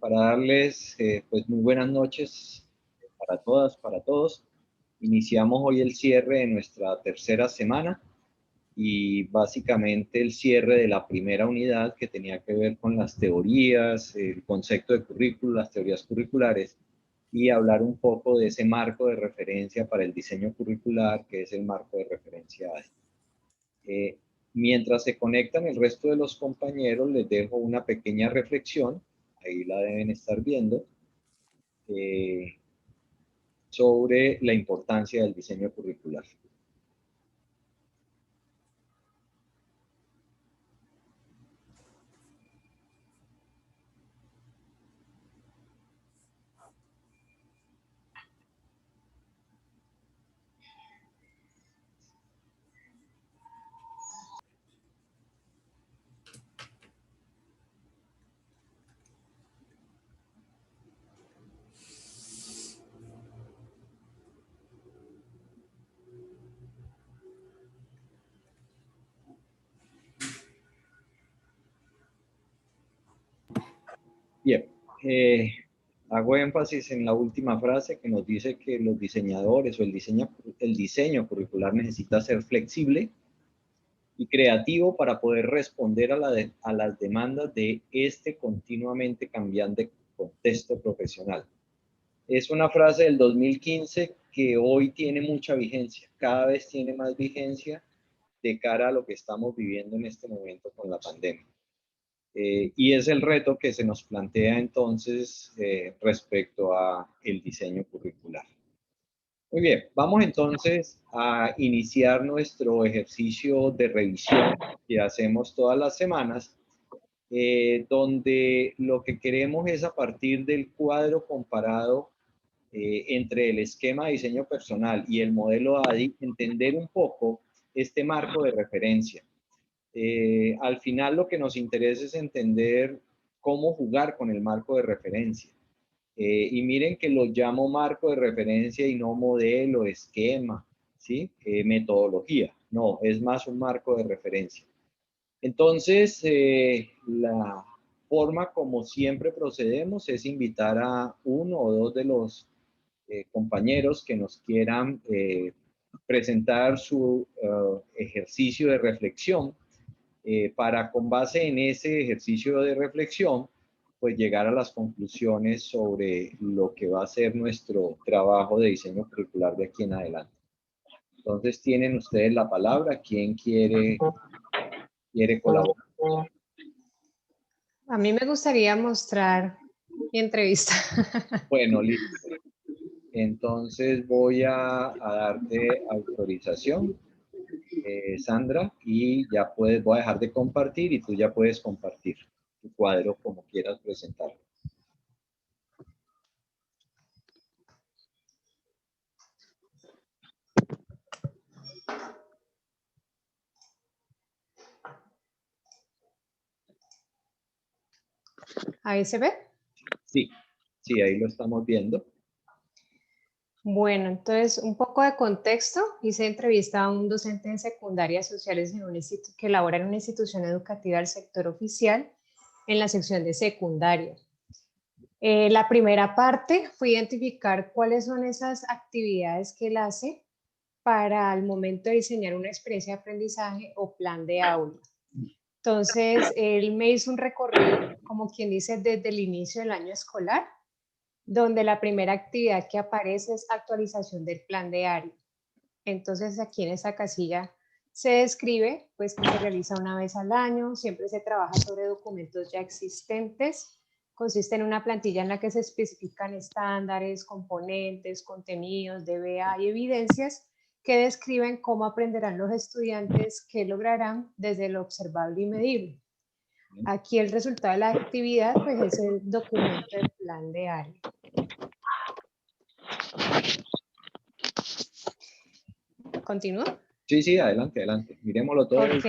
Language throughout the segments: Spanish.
para darles pues muy buenas noches para todas, para todos. Iniciamos hoy el cierre de nuestra tercera semana y básicamente el cierre de la primera unidad que tenía que ver con las teorías, el concepto de currículo, las teorías curriculares y hablar un poco de ese marco de referencia para el diseño curricular, que es el marco de referencia ADI. Mientras se conectan el resto de los compañeros, les dejo una pequeña reflexión, ahí la deben estar viendo, sobre la importancia del diseño curricular. Bien, hago énfasis en la última frase que nos dice que los diseñadores o el diseño curricular necesita ser flexible y creativo para poder responder a las demandas de este continuamente cambiante contexto profesional. Es una frase del 2015 que hoy tiene mucha vigencia, cada vez tiene más vigencia de cara a lo que estamos viviendo en este momento con la pandemia. Y es el reto que se nos plantea entonces respecto a el diseño curricular. Muy bien, vamos entonces a iniciar nuestro ejercicio de revisión que hacemos todas las semanas, donde lo que queremos es a partir del cuadro comparado entre el esquema de diseño personal y el modelo ADI, entender un poco este marco de referencia. Al final lo que nos interesa es entender cómo jugar con el marco de referencia. Y miren que lo llamo marco de referencia y no modelo, esquema, ¿sí? Metodología. No, es más un marco de referencia. Entonces, la forma como siempre procedemos es invitar a uno o dos de los compañeros que nos quieran presentar su ejercicio de reflexión para con base en ese ejercicio de reflexión, pues llegar a las conclusiones sobre lo que va a ser nuestro trabajo de diseño curricular de aquí en adelante. Entonces tienen ustedes la palabra. ¿Quién quiere colaborar? A mí me gustaría mostrar mi entrevista. Bueno, listo. Entonces voy a darte autorización, Sandra, y ya voy a dejar de compartir y tú ya puedes compartir tu cuadro como quieras presentarlo. ¿Ahí se ve? Sí, sí, ahí lo estamos viendo. Bueno, entonces un poco de contexto. Hice entrevista a un docente en secundarias sociales en un instituto que labora en una institución educativa del sector oficial en la sección de secundaria. La primera parte fue identificar cuáles son esas actividades que él hace para el momento de diseñar una experiencia de aprendizaje o plan de aula. Entonces, él me hizo un recorrido, como quien dice, desde el inicio del año escolar, donde la primera actividad que aparece es actualización del plan de área. Entonces, aquí en esta casilla se describe pues, que se realiza una vez al año, siempre se trabaja sobre documentos ya existentes, consiste en una plantilla en la que se especifican estándares, componentes, contenidos, DBA y evidencias que describen cómo aprenderán los estudiantes, qué lograrán desde lo observable y medible. Aquí el resultado de la actividad pues, es el documento del plan de área. ¿Continúa? Sí, sí, adelante, adelante. Miremoslo todo. Ok.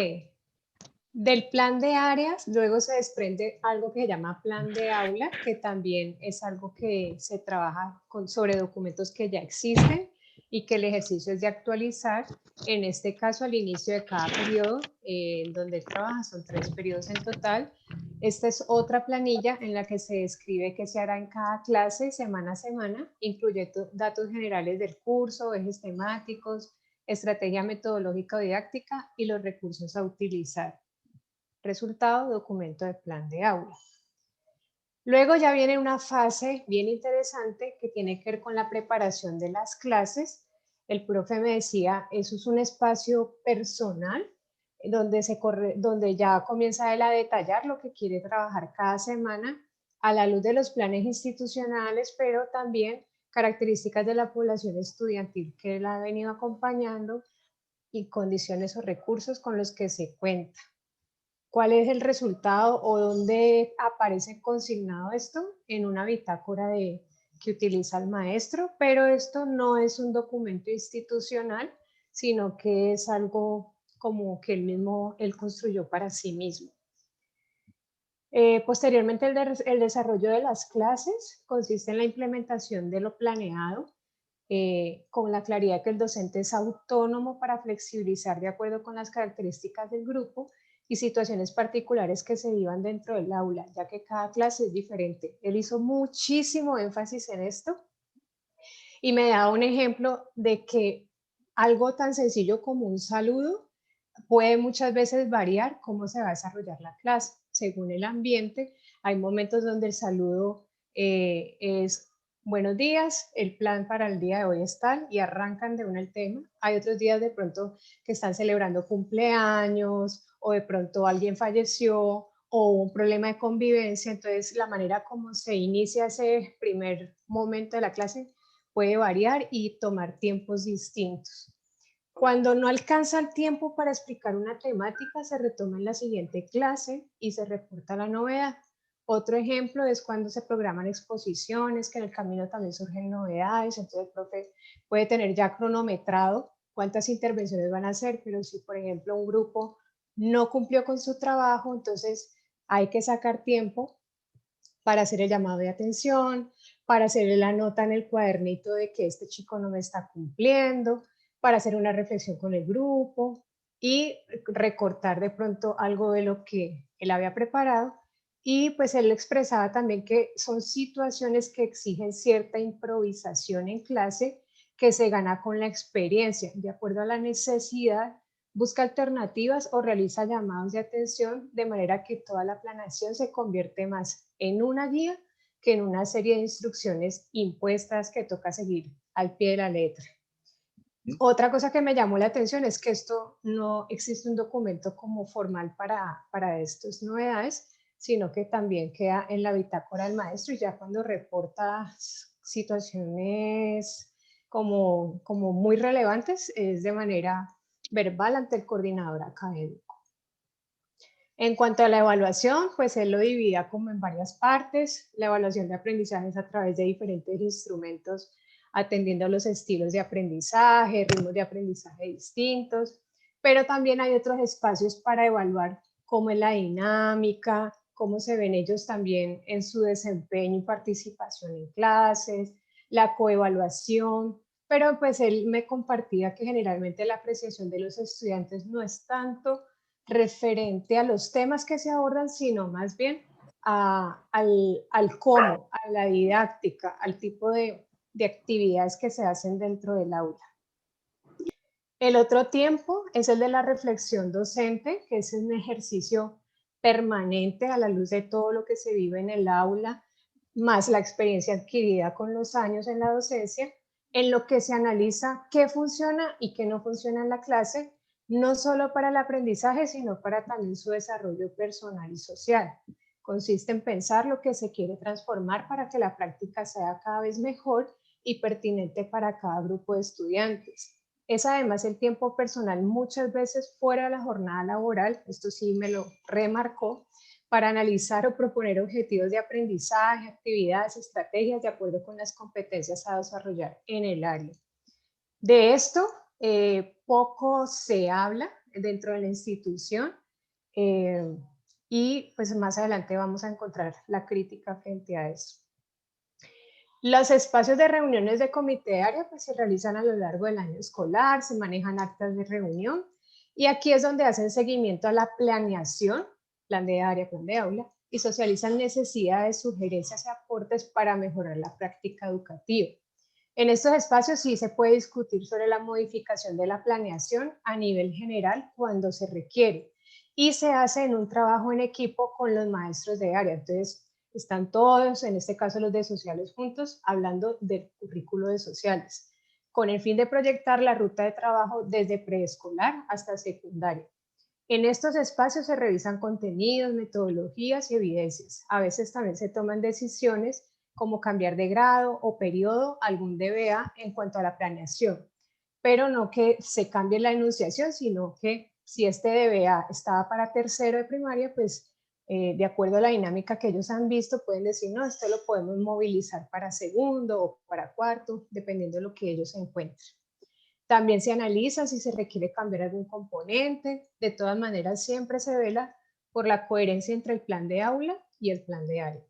Del plan de áreas, luego se desprende algo que se llama plan de aula, que también es algo que se trabaja sobre documentos que ya existen y que el ejercicio es de actualizar, en este caso al inicio de cada periodo, donde él trabaja, son 3 periodos en total, Esta es otra planilla en la que se describe qué se hará en cada clase semana a semana, incluye datos generales del curso, ejes temáticos, estrategia metodológica o didáctica y los recursos a utilizar. Resultado, documento de plan de aula. Luego ya viene una fase bien interesante que tiene que ver con la preparación de las clases. El profe me decía, eso es un espacio personal donde ya comienza él a detallar lo que quiere trabajar cada semana a la luz de los planes institucionales, pero también características de la población estudiantil que él ha venido acompañando y condiciones o recursos con los que se cuenta. ¿Cuál es el resultado o dónde aparece consignado esto? En una bitácora que utiliza el maestro, pero esto no es un documento institucional, sino que es algo como que él construyó para sí mismo. Posteriormente, el desarrollo de las clases consiste en la implementación de lo planeado, con la claridad que el docente es autónomo para flexibilizar de acuerdo con las características del grupo y situaciones particulares que se vivan dentro del aula, ya que cada clase es diferente. Él hizo muchísimo énfasis en esto y me da un ejemplo de que algo tan sencillo como un saludo puede muchas veces variar cómo se va a desarrollar la clase. Según el ambiente, hay momentos donde el saludo es buenos días, el plan para el día de hoy es tal y arrancan de una el tema. Hay otros días de pronto que están celebrando cumpleaños o de pronto alguien falleció o un problema de convivencia. Entonces, la manera como se inicia ese primer momento de la clase puede variar y tomar tiempos distintos. Cuando no alcanza el tiempo para explicar una temática, se retoma en la siguiente clase y se reporta la novedad. Otro ejemplo es cuando se programan exposiciones, que en el camino también surgen novedades, entonces el profe puede tener ya cronometrado cuántas intervenciones van a hacer, pero si por ejemplo un grupo no cumplió con su trabajo, entonces hay que sacar tiempo para hacer el llamado de atención, para hacerle la nota en el cuadernito de que este chico no me está cumpliendo, para hacer una reflexión con el grupo y recortar de pronto algo de lo que él había preparado. Y pues él expresaba también que son situaciones que exigen cierta improvisación en clase que se gana con la experiencia, de acuerdo a la necesidad, busca alternativas o realiza llamados de atención de manera que toda la planeación se convierte más en una guía que en una serie de instrucciones impuestas que toca seguir al pie de la letra. Otra cosa que me llamó la atención es que esto no existe un documento como formal para estas novedades, sino que también queda en la bitácora del maestro y ya cuando reporta situaciones como muy relevantes es de manera verbal ante el coordinador académico. En cuanto a la evaluación, pues él lo dividía como en varias partes. La evaluación de aprendizajes a través de diferentes instrumentos, atendiendo a los estilos de aprendizaje, ritmos de aprendizaje distintos, pero también hay otros espacios para evaluar cómo es la dinámica, cómo se ven ellos también en su desempeño y participación en clases, la coevaluación, pero pues él me compartía que generalmente la apreciación de los estudiantes no es tanto referente a los temas que se abordan, sino más bien al cómo, a la didáctica, al tipo de actividades que se hacen dentro del aula. El otro tiempo es el de la reflexión docente, que es un ejercicio permanente a la luz de todo lo que se vive en el aula, más la experiencia adquirida con los años en la docencia, en lo que se analiza qué funciona y qué no funciona en la clase, no solo para el aprendizaje, sino para también su desarrollo personal y social. Consiste en pensar lo que se quiere transformar para que la práctica sea cada vez mejor y pertinente para cada grupo de estudiantes. Es además el tiempo personal muchas veces fuera de la jornada laboral, esto sí me lo remarcó, para analizar o proponer objetivos de aprendizaje, actividades, estrategias de acuerdo con las competencias a desarrollar en el área. De esto poco se habla dentro de la institución y pues más adelante vamos a encontrar la crítica frente a eso. Los espacios de reuniones de comité de área pues, se realizan a lo largo del año escolar, se manejan actas de reunión y aquí es donde hacen seguimiento a la planeación, plan de área, plan de aula, y socializan necesidades, sugerencias y aportes para mejorar la práctica educativa. En estos espacios sí se puede discutir sobre la modificación de la planeación a nivel general cuando se requiere y se hace en un trabajo en equipo con los maestros de área. Entonces, están todos, en este caso los de sociales juntos, hablando del currículo de sociales, con el fin de proyectar la ruta de trabajo desde preescolar hasta secundaria. En estos espacios se revisan contenidos, metodologías y evidencias. A veces también se toman decisiones como cambiar de grado o periodo algún DBA en cuanto a la planeación, pero no que se cambie la enunciación, sino que si este DBA estaba para tercero de primaria, pues de acuerdo a la dinámica que ellos han visto, pueden decir, no, esto lo podemos movilizar para segundo o para cuarto, dependiendo de lo que ellos encuentren. También se analiza si se requiere cambiar algún componente. De todas maneras, siempre se vela por la coherencia entre el plan de aula y el plan de área.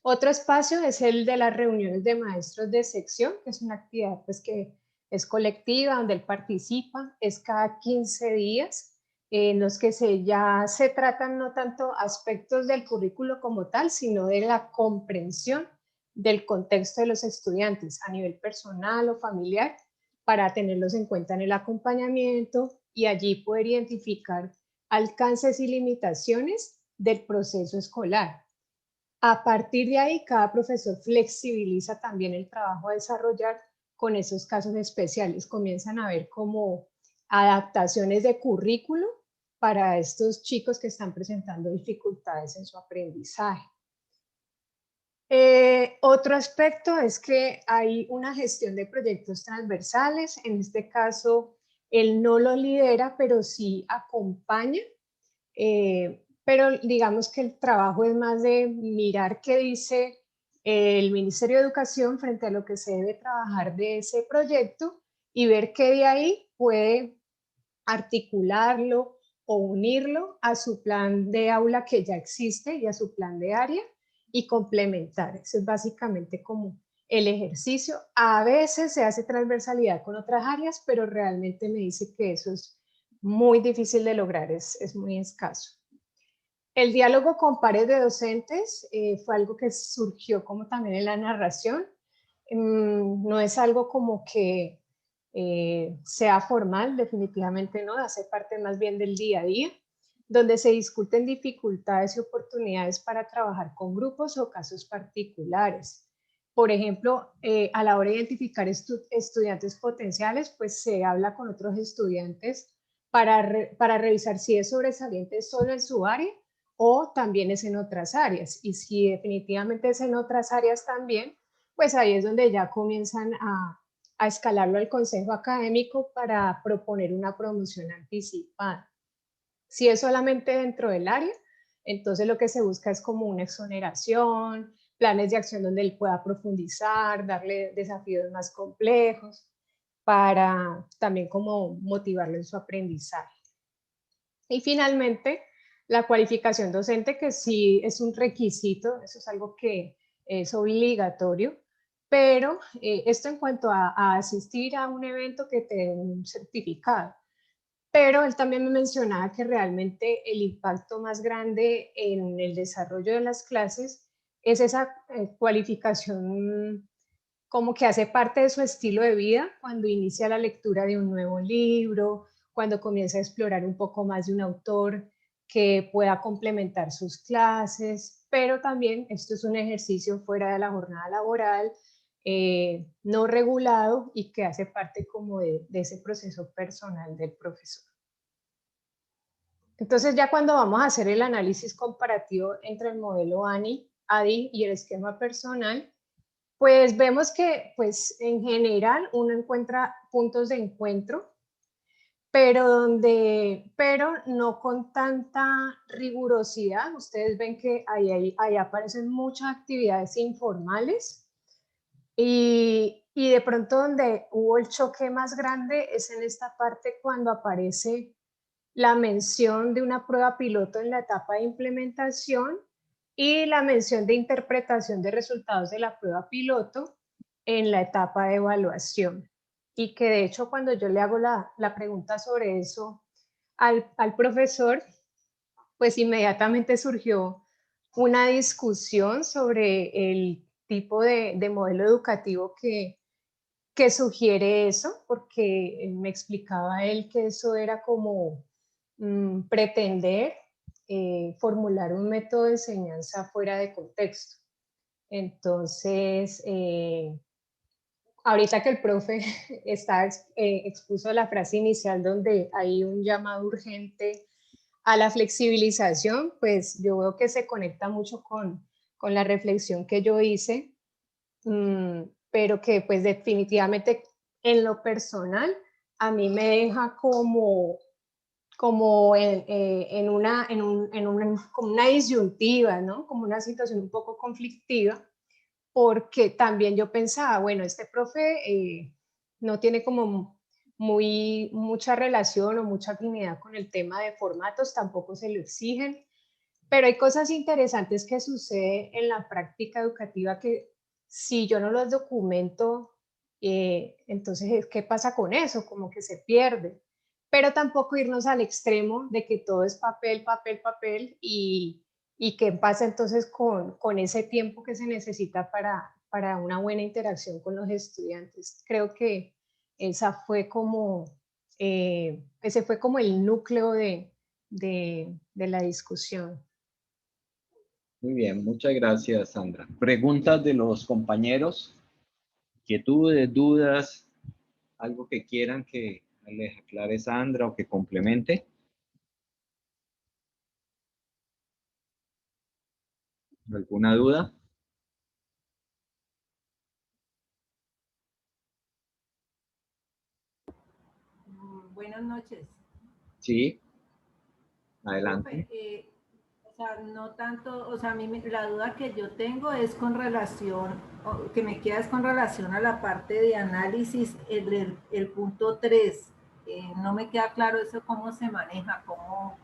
Otro espacio es el de las reuniones de maestros de sección, que es una actividad pues, que es colectiva, donde él participa, es cada 15 días, en los que ya se tratan no tanto aspectos del currículo como tal, sino de la comprensión del contexto de los estudiantes a nivel personal o familiar, para tenerlos en cuenta en el acompañamiento y allí poder identificar alcances y limitaciones del proceso escolar. A partir de ahí, cada profesor flexibiliza también el trabajo a desarrollar con esos casos especiales. Comienzan a ver como adaptaciones de currículo para estos chicos que están presentando dificultades en su aprendizaje. Otro aspecto es que hay una gestión de proyectos transversales. En este caso, él no lo lidera, pero sí acompaña. Pero digamos que el trabajo es más de mirar qué dice el Ministerio de Educación frente a lo que se debe trabajar de ese proyecto y ver qué de ahí puede articularlo o unirlo a su plan de aula que ya existe y a su plan de área y complementar. Eso es básicamente como el ejercicio. A veces se hace transversalidad con otras áreas, pero realmente me dice que eso es muy difícil de lograr, es muy escaso. El diálogo con pares de docentes fue algo que surgió como también en la narración. No es algo como que sea formal, definitivamente no, hace parte más bien del día a día, donde se discuten dificultades y oportunidades para trabajar con grupos o casos particulares. Por ejemplo, a la hora de identificar estudiantes potenciales, pues se habla con otros estudiantes para revisar si es sobresaliente solo en su área o también es en otras áreas. Y si definitivamente es en otras áreas también, pues ahí es donde ya comienzan a escalarlo al consejo académico para proponer una promoción anticipada. Si es solamente dentro del área, entonces lo que se busca es como una exoneración, planes de acción donde él pueda profundizar, darle desafíos más complejos para también como motivarlo en su aprendizaje. Y finalmente, la cualificación docente, que sí es un requisito, eso es algo que es obligatorio, pero esto en cuanto a asistir a un evento que te dé un certificado. Pero él también me mencionaba que realmente el impacto más grande en el desarrollo de las clases es esa cualificación como que hace parte de su estilo de vida cuando inicia la lectura de un nuevo libro, cuando comienza a explorar un poco más de un autor que pueda complementar sus clases, pero también esto es un ejercicio fuera de la jornada laboral, no regulado y que hace parte como de ese proceso personal del profesor. Entonces ya cuando vamos a hacer el análisis comparativo entre el modelo ADI y el esquema personal, pues vemos que pues en general uno encuentra puntos de encuentro, pero no con tanta rigurosidad. Ustedes ven que ahí aparecen muchas actividades informales y de pronto donde hubo el choque más grande es en esta parte cuando aparece la mención de una prueba piloto en la etapa de implementación y la mención de interpretación de resultados de la prueba piloto en la etapa de evaluación. Y que de hecho cuando yo le hago la pregunta sobre eso al profesor, pues inmediatamente surgió una discusión sobre el tipo de modelo educativo que sugiere eso, porque me explicaba él que eso era como pretender formular un método de enseñanza fuera de contexto. Entonces, ahorita que el profe expuso la frase inicial donde hay un llamado urgente a la flexibilización, pues yo veo que se conecta mucho con la reflexión que yo hice, pero que pues definitivamente en lo personal a mí me deja como como una disyuntiva, ¿no? Como una situación un poco conflictiva, porque también yo pensaba, bueno, este profe no tiene como mucha relación o mucha afinidad con el tema de formatos, tampoco se lo exigen, pero hay cosas interesantes que suceden en la práctica educativa que si yo no los documento, entonces, ¿qué pasa con eso? Como que se pierde. Pero tampoco irnos al extremo de que todo es papel, papel, papel y qué pasa entonces con ese tiempo que se necesita para una buena interacción con los estudiantes. Creo que ese fue como el núcleo de la discusión. Muy bien, muchas gracias, Sandra. Preguntas de los compañeros, inquietudes, dudas, algo que quieran que les aclare Sandra o que complemente. ¿Alguna duda? Buenas noches. Sí, adelante. Profe, o sea, no tanto, o sea, a mí la duda que yo tengo es con relación, que me queda es con relación a la parte de análisis, el punto 3. No me queda claro eso cómo se maneja, cómo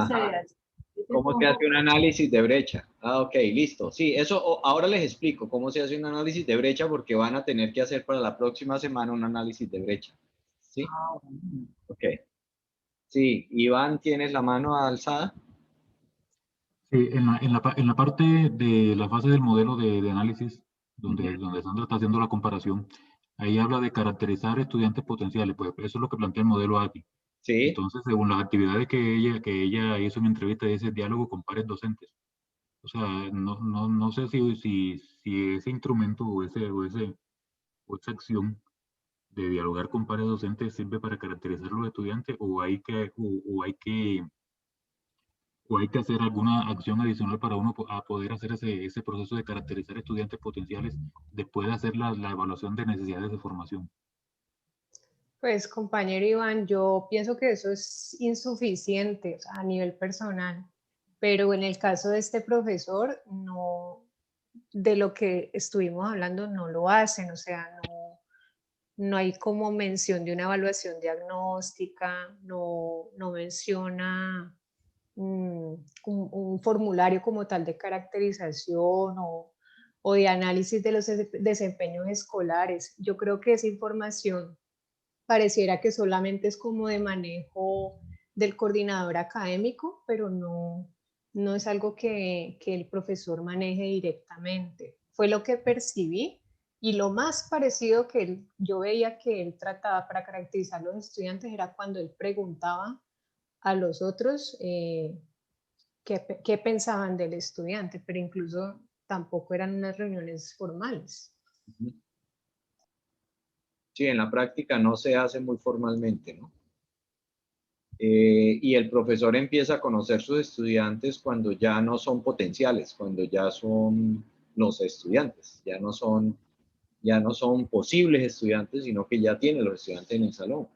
se Ajá. hace. ¿Cómo se hace un análisis de brecha? Ah, ok, listo. Sí, eso ahora les explico cómo se hace un análisis de brecha porque van a tener que hacer para la próxima semana un análisis de brecha. ¿Sí? Ok. Sí, Iván, ¿tienes la mano alzada? Sí, en la parte de la fase del modelo de análisis, donde Sandra está haciendo la comparación, ahí habla de caracterizar estudiantes potenciales, pues eso es lo que plantea el modelo API. Sí. Entonces, según las actividades que ella hizo en entrevista, dice diálogo con pares docentes. O sea, no sé si ese instrumento o esa acción de dialogar con pares docentes sirve para caracterizar los estudiantes o hay que hacer alguna acción adicional para uno a poder hacer ese proceso de caracterizar estudiantes potenciales después de hacer la evaluación de necesidades de formación. Pues compañero Iván, yo pienso que eso es insuficiente, o sea, a nivel personal, pero en el caso de este profesor, no, de lo que estuvimos hablando, no lo hacen, o sea, no hay como mención de una evaluación diagnóstica, no menciona un formulario como tal de caracterización o de análisis de los desempeños escolares. Yo creo que esa información pareciera que solamente es como de manejo del coordinador académico, pero no es algo que el profesor maneje directamente. Fue lo que percibí y lo más parecido que yo veía que él trataba para caracterizar a los estudiantes era cuando él preguntaba a los otros qué pensaban del estudiante, pero incluso tampoco eran unas reuniones formales. Sí, en la práctica no se hace muy formalmente, ¿no? Y el profesor empieza a conocer sus estudiantes cuando ya no son potenciales, cuando ya son los estudiantes, ya no son posibles estudiantes, sino que ya tiene los estudiantes en el salón.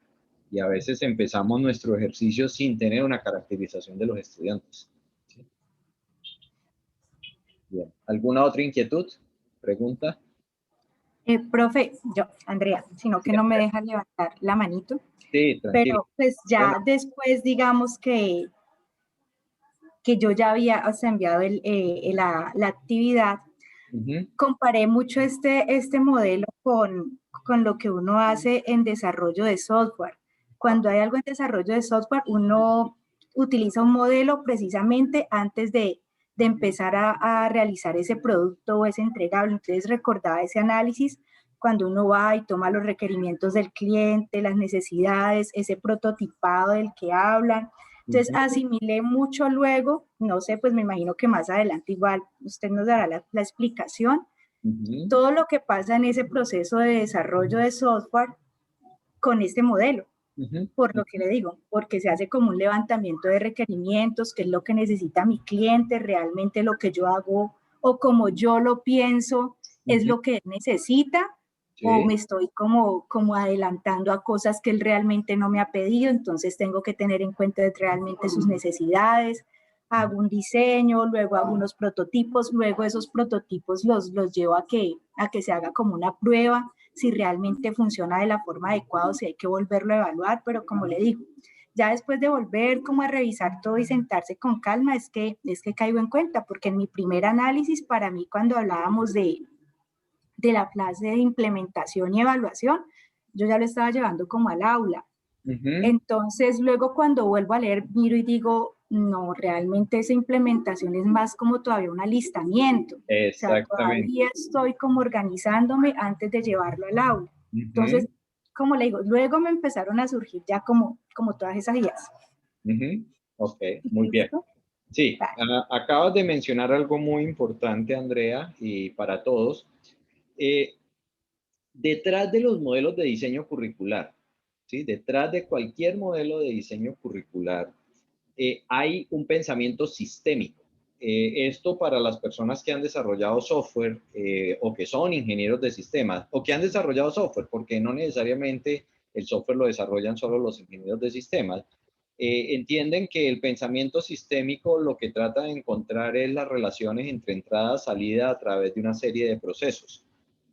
Y a veces empezamos nuestro ejercicio sin tener una caracterización de los estudiantes. ¿Sí? Bien. ¿Alguna otra inquietud? ¿Pregunta? Profe, yo, Andrea, sino que no me deja levantar la manito. Sí, tranquilo. Pero pues ya después, digamos que yo ya había, o sea, enviado la actividad, comparé mucho este modelo con lo que uno hace en desarrollo de software. Cuando hay algo en desarrollo de software, uno utiliza un modelo precisamente antes de empezar a realizar ese producto o ese entregable. Entonces recordaba ese análisis cuando uno va y toma los requerimientos del cliente, las necesidades, ese prototipado del que hablan. Entonces asimilé mucho luego, no sé, pues me imagino que más adelante igual usted nos dará la explicación, todo lo que pasa en ese proceso de desarrollo de software con este modelo. Por lo que le digo, porque se hace como un levantamiento de requerimientos, qué es lo que necesita mi cliente, realmente lo que yo hago o como yo lo pienso es lo que él necesita, o me estoy como adelantando a cosas que él realmente no me ha pedido, entonces tengo que tener en cuenta realmente sus necesidades. Hago un diseño, luego hago unos prototipos, luego esos prototipos los llevo a que se haga como una prueba, si realmente funciona de la forma adecuada, si hay que volverlo a evaluar, pero como le digo, ya después de volver como a revisar todo y sentarse con calma, es que caigo en cuenta, porque en mi primer análisis, para mí, cuando hablábamos de la clase de implementación y evaluación, yo ya lo estaba llevando como al aula. Entonces, luego cuando vuelvo a leer, miro y digo, no, realmente esa implementación es más como todavía un alistamiento. O sea, todavía estoy como organizándome antes de llevarlo al aula. Entonces, como le digo, luego me empezaron a surgir ya como todas esas ideas. Ok, muy bien. Sí, acabas de mencionar algo muy importante, Andrea, y para todos. Detrás de los modelos de diseño curricular, ¿sí? Detrás de cualquier modelo de diseño curricular, hay un pensamiento sistémico. Esto para las personas que han desarrollado software o que son ingenieros de sistemas o que han desarrollado software, porque no necesariamente el software lo desarrollan solo los ingenieros de sistemas, entienden que el pensamiento sistémico lo que trata de encontrar es las relaciones entre entrada y salida a través de una serie de procesos.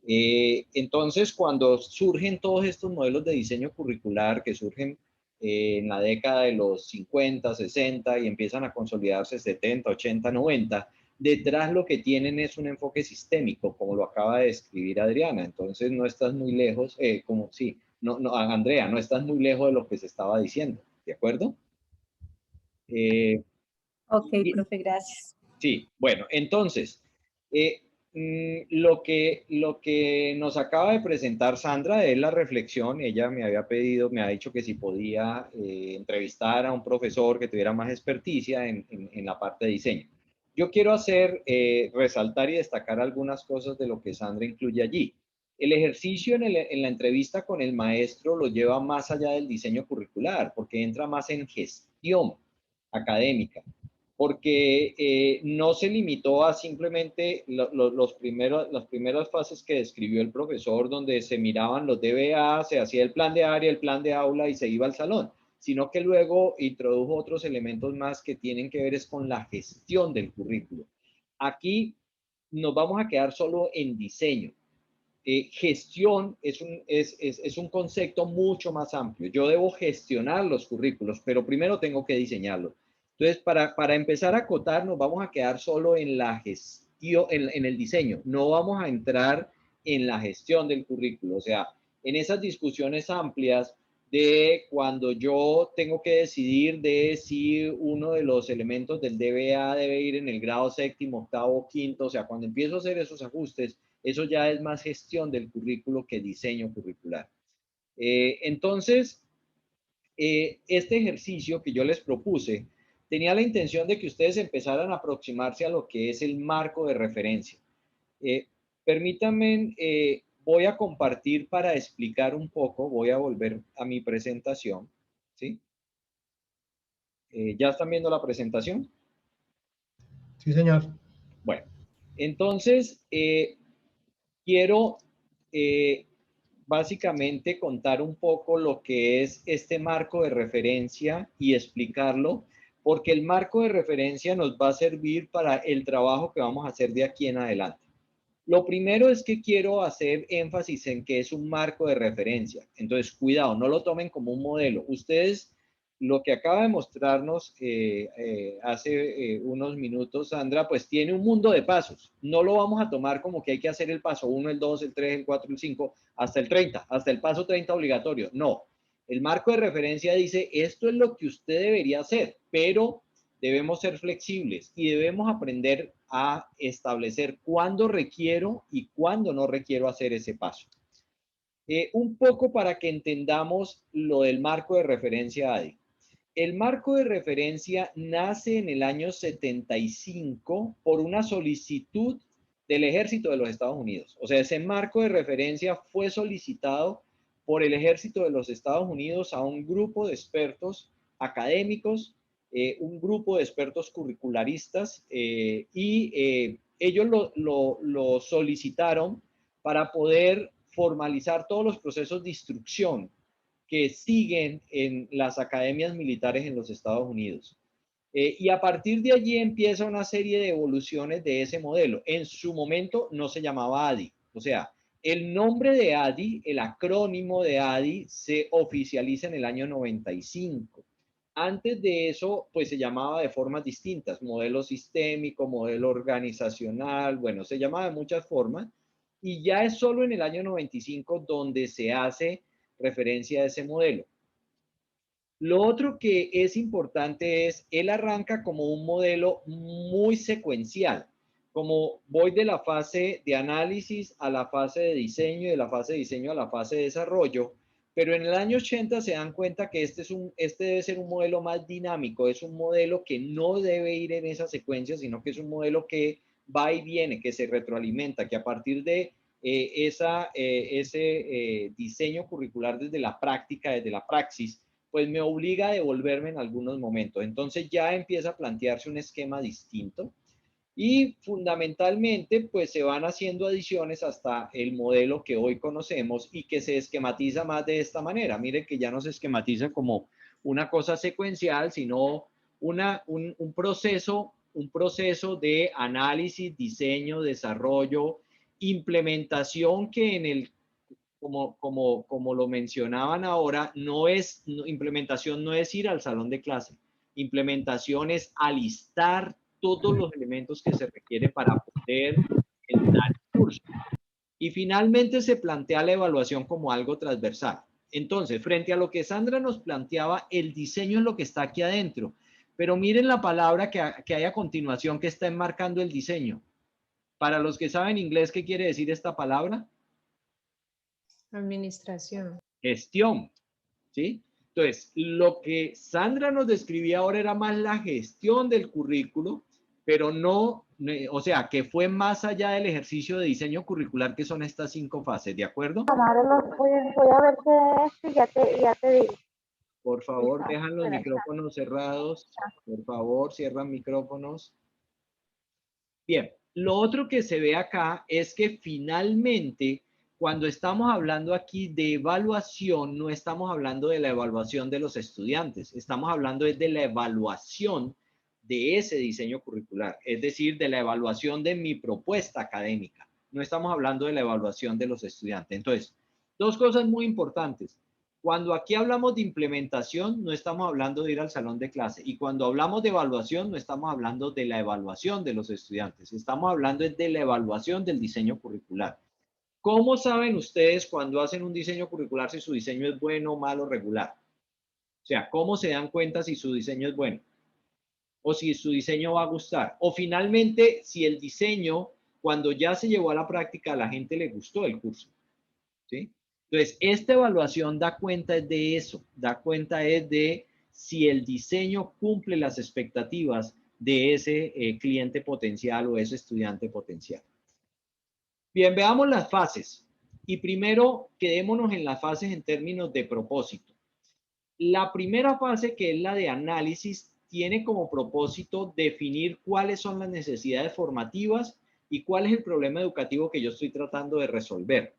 Entonces, cuando surgen todos estos modelos de diseño curricular que surgen en la década de los 50, 60 y empiezan a consolidarse 70, 80, 90, detrás lo que tienen es un enfoque sistémico, como lo acaba de describir Adriana. Entonces, no estás muy lejos, Andrea, no estás muy lejos de lo que se estaba diciendo, ¿de acuerdo? Ok, profe, gracias. Sí, bueno, entonces, lo que nos acaba de presentar Sandra es la reflexión. Ella me había dicho que si podía entrevistar a un profesor que tuviera más experticia en la parte de diseño. Yo quiero resaltar y destacar algunas cosas de lo que Sandra incluye allí. El ejercicio en la entrevista con el maestro lo lleva más allá del diseño curricular, porque entra más en gestión académica, porque no se limitó a simplemente las primeras fases que describió el profesor, donde se miraban los DBA, se hacía el plan de área, el plan de aula y se iba al salón, sino que luego introdujo otros elementos más que tienen que ver con la gestión del currículo. Aquí nos vamos a quedar solo en diseño. Gestión es un concepto mucho más amplio. Yo debo gestionar los currículos, pero primero tengo que diseñarlos. Entonces, para empezar a acotar, nos vamos a quedar solo en la gestión, en el diseño. No vamos a entrar en la gestión del currículo. O sea, en esas discusiones amplias de cuando yo tengo que decidir de si uno de los elementos del DBA debe ir en el grado séptimo, octavo, quinto. O sea, cuando empiezo a hacer esos ajustes, eso ya es más gestión del currículo que diseño curricular. Entonces, este ejercicio que yo les propuse tenía la intención de que ustedes empezaran a aproximarse a lo que es el marco de referencia. Permítanme, voy a compartir para explicar un poco, voy a volver a mi presentación, ¿sí? ¿Ya están viendo la presentación? Sí, señor. Bueno, entonces, quiero básicamente contar un poco lo que es este marco de referencia y explicarlo, porque el marco de referencia nos va a servir para el trabajo que vamos a hacer de aquí en adelante. Lo primero es que quiero hacer énfasis en que es un marco de referencia. Entonces, cuidado, no lo tomen como un modelo. Ustedes, lo que acaba de mostrarnos hace unos minutos, Sandra, pues tiene un mundo de pasos. No lo vamos a tomar como que hay que hacer el paso 1, el 2, el 3, el 4, el 5, hasta el 30, hasta el paso 30 obligatorio. No. El marco de referencia dice, esto es lo que usted debería hacer, pero debemos ser flexibles y debemos aprender a establecer cuándo requiero y cuándo no requiero hacer ese paso. Un poco para que entendamos lo del marco de referencia ADI. El marco de referencia nace en el año 75 por una solicitud del Ejército de los Estados Unidos. O sea, ese marco de referencia fue solicitado por el Ejército de los Estados Unidos a un grupo de expertos académicos, un grupo de expertos curricularistas, y ellos lo solicitaron para poder formalizar todos los procesos de instrucción que siguen en las academias militares en los Estados Unidos. Y a partir de allí empieza una serie de evoluciones de ese modelo. En su momento no se llamaba ADI. O sea, el nombre de ADI, el acrónimo de ADI, se oficializa en el año 95. Antes de eso, pues se llamaba de formas distintas. Modelo sistémico, modelo organizacional, bueno, se llamaba de muchas formas. Y ya es solo en el año 95 donde se hace referencia a ese modelo. Lo otro que es importante es, él arranca como un modelo muy secuencial, como voy de la fase de análisis a la fase de diseño y de la fase de diseño a la fase de desarrollo, pero en el año 80 se dan cuenta que este debe ser un modelo más dinámico, es un modelo que no debe ir en esa secuencia, sino que es un modelo que va y viene, que se retroalimenta, que a partir de ese diseño curricular desde la práctica, desde la praxis, pues me obliga a devolverme en algunos momentos. Entonces ya empieza a plantearse un esquema distinto y fundamentalmente pues se van haciendo adiciones hasta el modelo que hoy conocemos y que se esquematiza más de esta manera. Miren que ya no se esquematiza como una cosa secuencial, sino un proceso de análisis, diseño, desarrollo, implementación que en el como lo mencionaban ahora, implementación no es ir al salón de clase. Implementación es alistar todos los elementos que se requiere para poder entrar al curso. Y finalmente se plantea la evaluación como algo transversal. Entonces, frente a lo que Sandra nos planteaba, el diseño es lo que está aquí adentro. Pero miren la palabra que hay a continuación que está enmarcando el diseño. Para los que saben inglés, ¿qué quiere decir esta palabra? Administración. Gestión, ¿sí? Entonces, lo que Sandra nos describía ahora era más la gestión del currículo, pero no, o sea, que fue más allá del ejercicio de diseño curricular, que son estas 5 fases, ¿de acuerdo? Voy a ver qué es y ya te digo. Por favor, dejan los micrófonos cerrados. Por favor, cierran micrófonos. Bien, lo otro que se ve acá es que finalmente, cuando estamos hablando aquí de evaluación, no estamos hablando de la evaluación de los estudiantes, estamos hablando de la evaluación de ese diseño curricular, es decir, de la evaluación de mi propuesta académica. No estamos hablando de la evaluación de los estudiantes. Entonces, dos cosas muy importantes. Cuando aquí hablamos de implementación, no estamos hablando de ir al salón de clase. Y cuando hablamos de evaluación, no estamos hablando de la evaluación de los estudiantes. Estamos hablando de la evaluación del diseño curricular. ¿Cómo saben ustedes cuando hacen un diseño curricular si su diseño es bueno, malo, regular? O sea, ¿cómo se dan cuenta si su diseño es bueno? O si su diseño va a gustar. O finalmente, si el diseño, cuando ya se llevó a la práctica, a la gente le gustó el curso. ¿Sí? Entonces, esta evaluación da cuenta de eso, da cuenta de si el diseño cumple las expectativas de ese cliente potencial o ese estudiante potencial. Bien, veamos las fases. Y primero, quedémonos en las fases en términos de propósito. La primera fase, que es la de análisis, tiene como propósito definir cuáles son las necesidades formativas y cuál es el problema educativo que yo estoy tratando de resolver.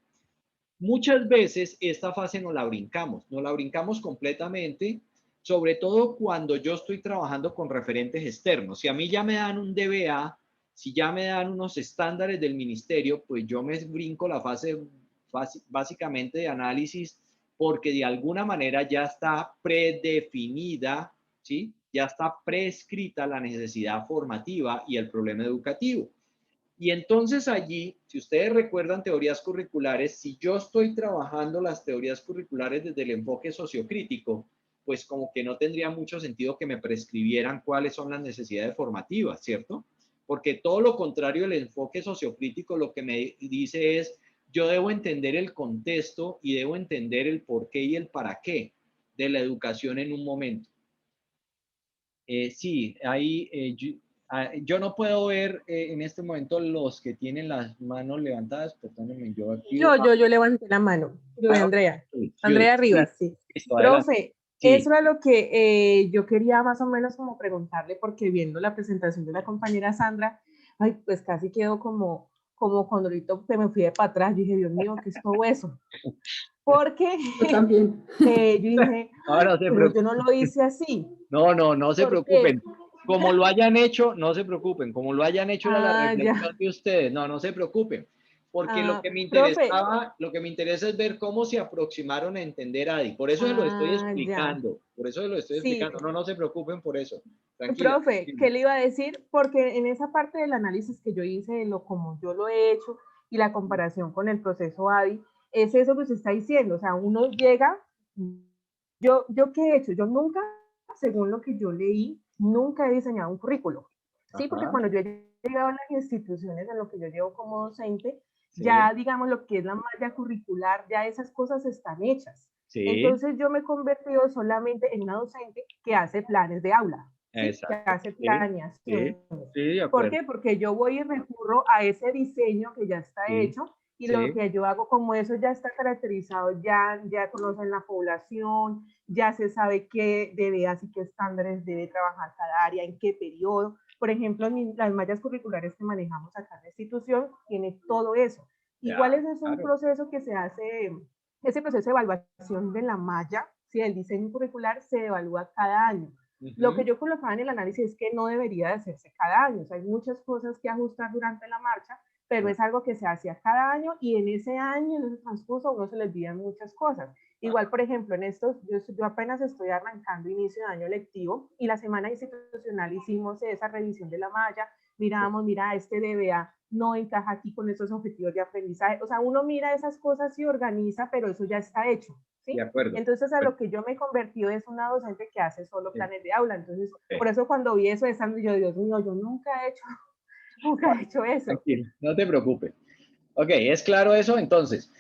Muchas veces esta fase nos la brincamos completamente, sobre todo cuando yo estoy trabajando con referentes externos. Si a mí ya me dan un DBA, si ya me dan unos estándares del ministerio, pues yo me brinco la fase básicamente de análisis, porque de alguna manera ya está predefinida, ¿sí? Ya está prescrita la necesidad formativa y el problema educativo. Y entonces allí, si ustedes recuerdan teorías curriculares, si yo estoy trabajando las teorías curriculares desde el enfoque sociocrítico, pues como que no tendría mucho sentido que me prescribieran cuáles son las necesidades formativas, ¿cierto? Porque todo lo contrario del enfoque sociocrítico lo que me dice es, yo debo entender el contexto y debo entender el por qué y el para qué de la educación en un momento. Sí, ahí yo no puedo ver en este momento los que tienen las manos levantadas, perdónenme, yo aquí. Yo levanté la mano. Andrea. Andrea Rivas, sí. Listo, Profe, sí. eso era lo que yo quería más o menos como preguntarle, porque viendo la presentación de la compañera Sandra, ay, pues casi quedó como cuando ahorita me fui de para atrás, yo dije, Dios mío, ¿qué es todo eso? Porque yo también. yo dije, Ahora pero yo no lo hice así. No se preocupen. Como lo hayan hecho, no se preocupen. Como lo hayan hecho era la reflexión de ustedes. No se preocupen. Porque lo que me interesaba, lo que me interesa es ver cómo se aproximaron a entender a ADI. Por eso se lo estoy explicando. Por eso se lo estoy explicando. No se preocupen por eso. Tranquila. Profe, ¿qué le iba a decir? Porque en esa parte del análisis que yo hice, como yo lo he hecho, y la comparación con el proceso ADI, es eso que usted está diciendo. O sea, uno llega, ¿yo qué he hecho? Yo nunca, según lo que yo leí, nunca he diseñado un currículo. Sí, porque cuando yo he llegado a las instituciones en lo que yo llevo como docente, ya digamos lo que es la malla curricular, ya esas cosas están hechas. Entonces yo me he convertido solamente en una docente que hace planes de aula. ¿Sí? Que hace planeación. ¿Por qué? Porque yo voy y recurro a ese diseño que ya está hecho y lo que yo hago, como eso ya está caracterizado, ya conocen la población, ya se sabe qué deberes y qué estándares debe trabajar cada área, en qué periodo. Por ejemplo, las mallas curriculares que manejamos acá en la institución tiene todo eso. Igual ese es un proceso que se hace, ese proceso de evaluación de la malla, ¿sí? El diseño curricular se evalúa cada año. Lo que yo colocaba en el análisis es que no debería de hacerse cada año. O sea, hay muchas cosas que ajustar durante la marcha, pero es algo que se hacía cada año y en ese año, en ese transcurso, a uno se le olvidan muchas cosas. Igual, por ejemplo, en estos, yo apenas estoy arrancando inicio de año lectivo y la semana institucional hicimos esa revisión de la malla, miramos, mira, este DBA no encaja aquí con esos objetivos de aprendizaje. O sea, uno mira esas cosas y organiza, pero eso ya está hecho. ¿Sí? Entonces a lo que yo me he convertido es una docente que hace solo planes de aula. Entonces, por eso cuando vi eso de Sandra, yo, Dios mío, yo nunca he hecho eso. Tranquilo, no te preocupes. Ok, ¿es claro eso? Entonces,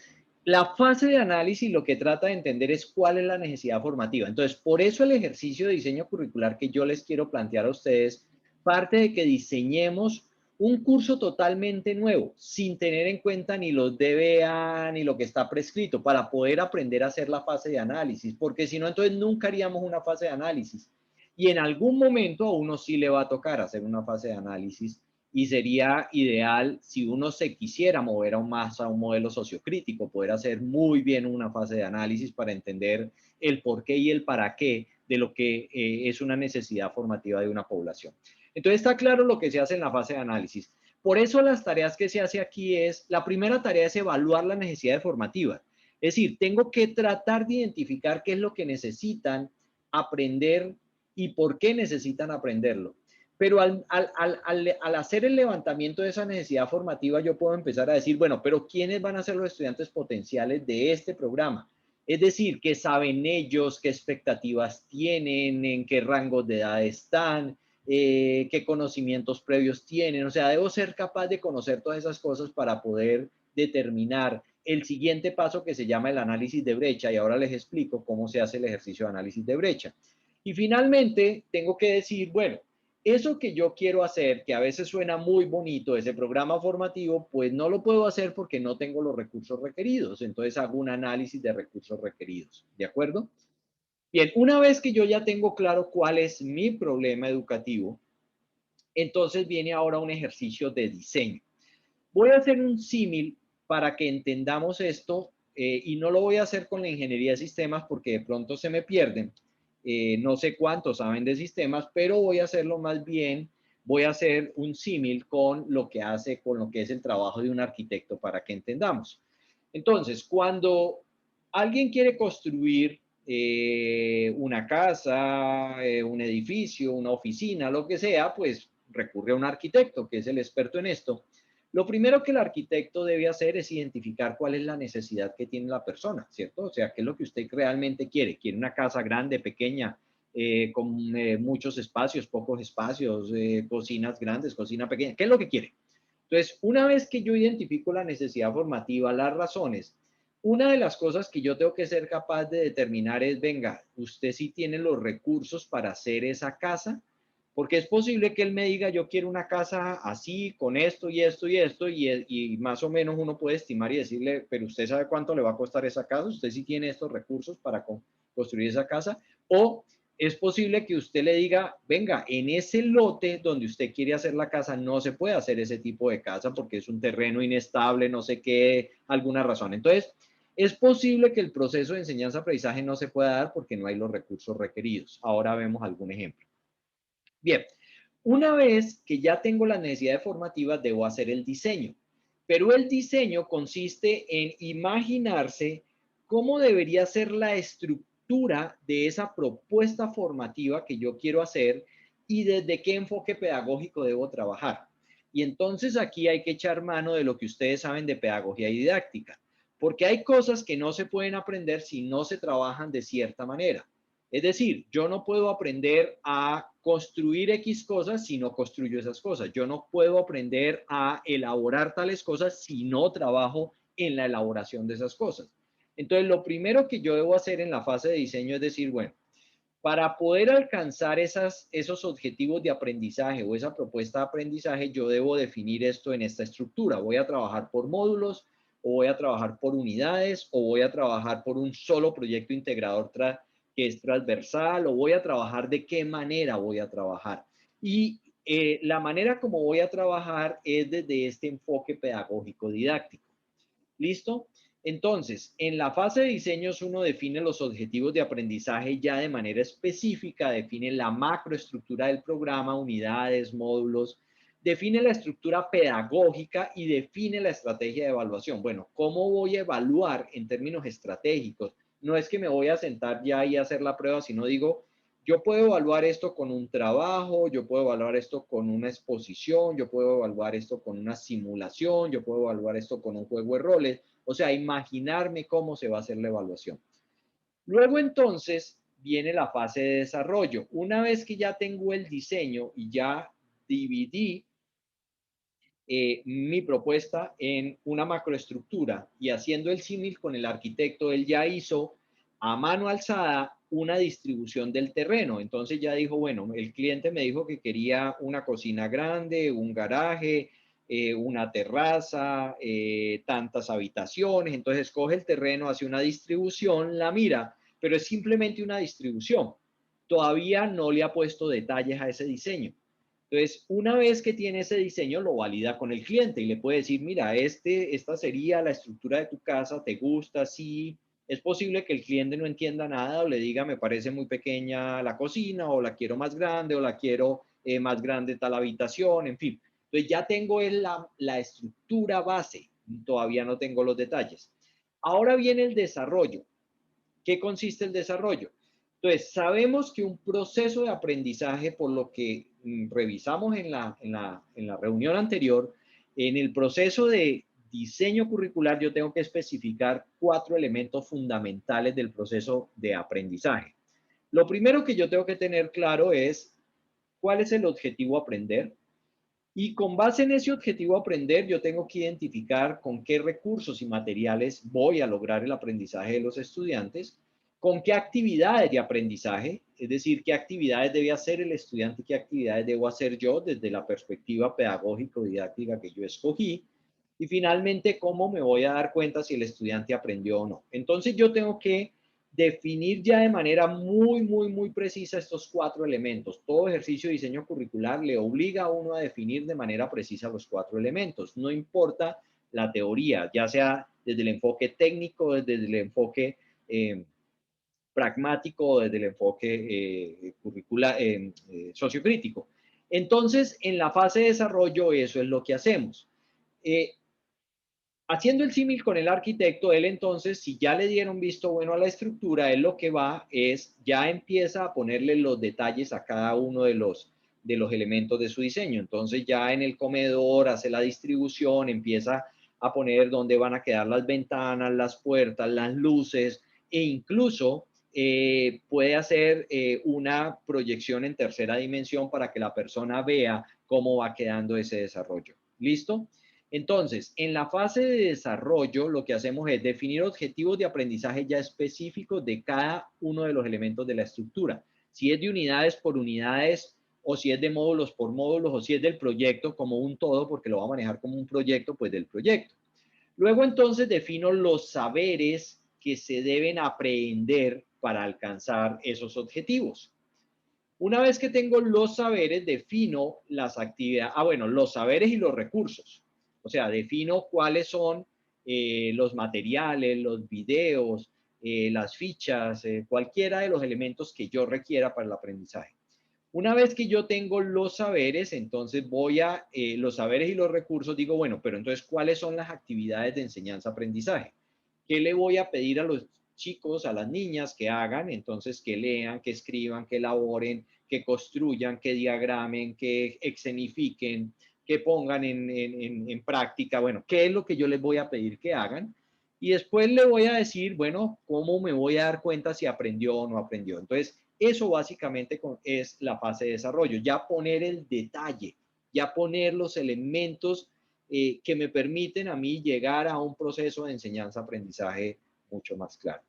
la fase de análisis lo que trata de entender es cuál es la necesidad formativa. Entonces, por eso el ejercicio de diseño curricular que yo les quiero plantear a ustedes parte de que diseñemos un curso totalmente nuevo, sin tener en cuenta ni los DBA ni lo que está prescrito, para poder aprender a hacer la fase de análisis, porque si no, entonces nunca haríamos una fase de análisis. Y en algún momento a uno sí le va a tocar hacer una fase de análisis y sería ideal si uno se quisiera mover aún más a un modelo sociocrítico, poder hacer muy bien una fase de análisis para entender el por qué y el para qué de lo que es una necesidad formativa de una población. Entonces está claro lo que se hace en la fase de análisis. Por eso las tareas que se hace aquí es, la primera tarea es evaluar las necesidades formativas. Es decir, tengo que tratar de identificar qué es lo que necesitan aprender y por qué necesitan aprenderlo. Pero al hacer el levantamiento de esa necesidad formativa, yo puedo empezar a decir, bueno, pero ¿quiénes van a ser los estudiantes potenciales de este programa? Es decir, ¿qué saben ellos? ¿Qué expectativas tienen? ¿En qué rangos de edad están? ¿Qué conocimientos previos tienen? O sea, debo ser capaz de conocer todas esas cosas para poder determinar el siguiente paso que se llama el análisis de brecha, y ahora les explico cómo se hace el ejercicio de análisis de brecha. Y finalmente, tengo que decir, bueno, eso que yo quiero hacer, que a veces suena muy bonito, ese programa formativo, pues no lo puedo hacer porque no tengo los recursos requeridos. Entonces hago un análisis de recursos requeridos. ¿De acuerdo? Bien, una vez que yo ya tengo claro cuál es mi problema educativo, entonces viene ahora un ejercicio de diseño. Voy a hacer un símil para que entendamos esto y no lo voy a hacer con la ingeniería de sistemas porque de pronto se me pierden. No sé cuántos saben de sistemas, pero voy a hacerlo más bien, voy a hacer un símil con lo que es el trabajo de un arquitecto para que entendamos. Entonces, cuando alguien quiere construir una casa, un edificio, una oficina, lo que sea, pues recurre a un arquitecto que es el experto en esto. Lo primero que el arquitecto debe hacer es identificar cuál es la necesidad que tiene la persona, ¿cierto? O sea, qué es lo que usted realmente quiere. ¿Quiere una casa grande, pequeña, con muchos espacios, pocos espacios, cocinas grandes, cocina pequeña? ¿Qué es lo que quiere? Entonces, una vez que yo identifico la necesidad formativa, las razones, una de las cosas que yo tengo que ser capaz de determinar es, venga, usted sí tiene los recursos para hacer esa casa, porque es posible que él me diga, yo quiero una casa así, con esto y esto y esto, y más o menos uno puede estimar y decirle, pero usted sabe cuánto le va a costar esa casa, usted sí tiene estos recursos para construir esa casa, o es posible que usted le diga, venga, en ese lote donde usted quiere hacer la casa no se puede hacer ese tipo de casa porque es un terreno inestable, no sé qué, alguna razón. Entonces, es posible que el proceso de enseñanza-aprendizaje no se pueda dar porque no hay los recursos requeridos. Ahora vemos algún ejemplo. Bien, una vez que ya tengo las necesidades formativas, debo hacer el diseño. Pero el diseño consiste en imaginarse cómo debería ser la estructura de esa propuesta formativa que yo quiero hacer y desde qué enfoque pedagógico debo trabajar. Y entonces aquí hay que echar mano de lo que ustedes saben de pedagogía y didáctica, porque hay cosas que no se pueden aprender si no se trabajan de cierta manera. Es decir, yo no puedo aprender a construir X cosas si no construyo esas cosas. Yo no puedo aprender a elaborar tales cosas si no trabajo en la elaboración de esas cosas. Entonces, lo primero que yo debo hacer en la fase de diseño es decir, bueno, para poder alcanzar esos objetivos de aprendizaje o esa propuesta de aprendizaje, yo debo definir esto en esta estructura. Voy a trabajar por módulos, o voy a trabajar por unidades, o voy a trabajar por un solo proyecto integrador que es transversal, o voy a trabajar de qué manera voy a trabajar. Y la manera como voy a trabajar es desde este enfoque pedagógico didáctico. ¿Listo? Entonces, en la fase de diseños uno define los objetivos de aprendizaje ya de manera específica, define la macroestructura del programa, unidades, módulos, define la estructura pedagógica y define la estrategia de evaluación. Bueno, ¿cómo voy a evaluar en términos estratégicos? No es que me voy a sentar ya y hacer la prueba, sino digo, yo puedo evaluar esto con un trabajo, yo puedo evaluar esto con una exposición, yo puedo evaluar esto con una simulación, yo puedo evaluar esto con un juego de roles, o sea, imaginarme cómo se va a hacer la evaluación. Luego entonces viene la fase de desarrollo. Una vez que ya tengo el diseño y ya dividí mi propuesta en una macroestructura y haciendo el símil con el arquitecto, él ya hizo a mano alzada una distribución del terreno. Entonces ya dijo, bueno, el cliente me dijo que quería una cocina grande, un garaje, una terraza, tantas habitaciones. Entonces coge el terreno, hace una distribución, la mira, pero es simplemente una distribución. Todavía no le ha puesto detalles a ese diseño. Entonces, una vez que tiene ese diseño, lo valida con el cliente y le puede decir, mira, esta sería la estructura de tu casa, ¿te gusta? Sí. Es posible que el cliente no entienda nada o le diga, me parece muy pequeña la cocina, o la quiero más grande, o la quiero más grande tal habitación, en fin. Entonces, ya tengo la estructura base, todavía no tengo los detalles. Ahora viene el desarrollo. ¿Qué consiste el desarrollo? Entonces, sabemos que un proceso de aprendizaje, por lo que revisamos en la reunión anterior, en el proceso de diseño curricular yo tengo que especificar 4 elementos fundamentales del proceso de aprendizaje. Lo primero que yo tengo que tener claro es cuál es el objetivo a aprender. Y con base en ese objetivo a aprender, yo tengo que identificar con qué recursos y materiales voy a lograr el aprendizaje de los estudiantes, con qué actividades de aprendizaje, es decir, qué actividades debe hacer el estudiante y qué actividades debo hacer yo desde la perspectiva pedagógico-didáctica que yo escogí, y finalmente, cómo me voy a dar cuenta si el estudiante aprendió o no. Entonces, yo tengo que definir ya de manera muy precisa estos 4 elementos. Todo ejercicio de diseño curricular le obliga a uno a definir de manera precisa los 4 elementos. No importa la teoría, ya sea desde el enfoque técnico, desde el enfoque pragmático o desde el enfoque curricular, sociocrítico. Entonces, en la fase de desarrollo, eso es lo que hacemos. Haciendo el símil con el arquitecto, él entonces, si ya le dieron visto bueno a la estructura, él lo que va es, ya empieza a ponerle los detalles a cada uno de los de los elementos de su diseño. Entonces ya en el comedor hace la distribución, empieza a poner dónde van a quedar las ventanas, las puertas, las luces, e incluso puede hacer una proyección en tercera dimensión para que la persona vea cómo va quedando ese desarrollo. ¿Listo? Entonces, en la fase de desarrollo, lo que hacemos es definir objetivos de aprendizaje ya específicos de cada uno de los elementos de la estructura. Si es de unidades por unidades, o si es de módulos por módulos, o si es del proyecto como un todo, porque lo va a manejar como un proyecto, pues del proyecto. Luego entonces defino los saberes que se deben aprender para alcanzar esos objetivos. Una vez que tengo los saberes, defino las actividades, los saberes y los recursos. O sea, defino cuáles son los materiales, los videos, las fichas, cualquiera de los elementos que yo requiera para el aprendizaje. Una vez que yo tengo los saberes, entonces voy a los saberes y los recursos, digo, bueno, pero entonces, ¿cuáles son las actividades de enseñanza-aprendizaje? ¿Qué le voy a pedir a los chicos, a las niñas que hagan? Entonces, que lean, que escriban, que elaboren, que construyan, que diagramen, que escenifiquen, que pongan en práctica. Bueno, ¿qué es lo que yo les voy a pedir que hagan? Y después le voy a decir, bueno, ¿cómo me voy a dar cuenta si aprendió o no aprendió? Entonces, eso básicamente es la fase de desarrollo, ya poner el detalle, ya poner los elementos que me permiten a mí llegar a un proceso de enseñanza-aprendizaje mucho más claro.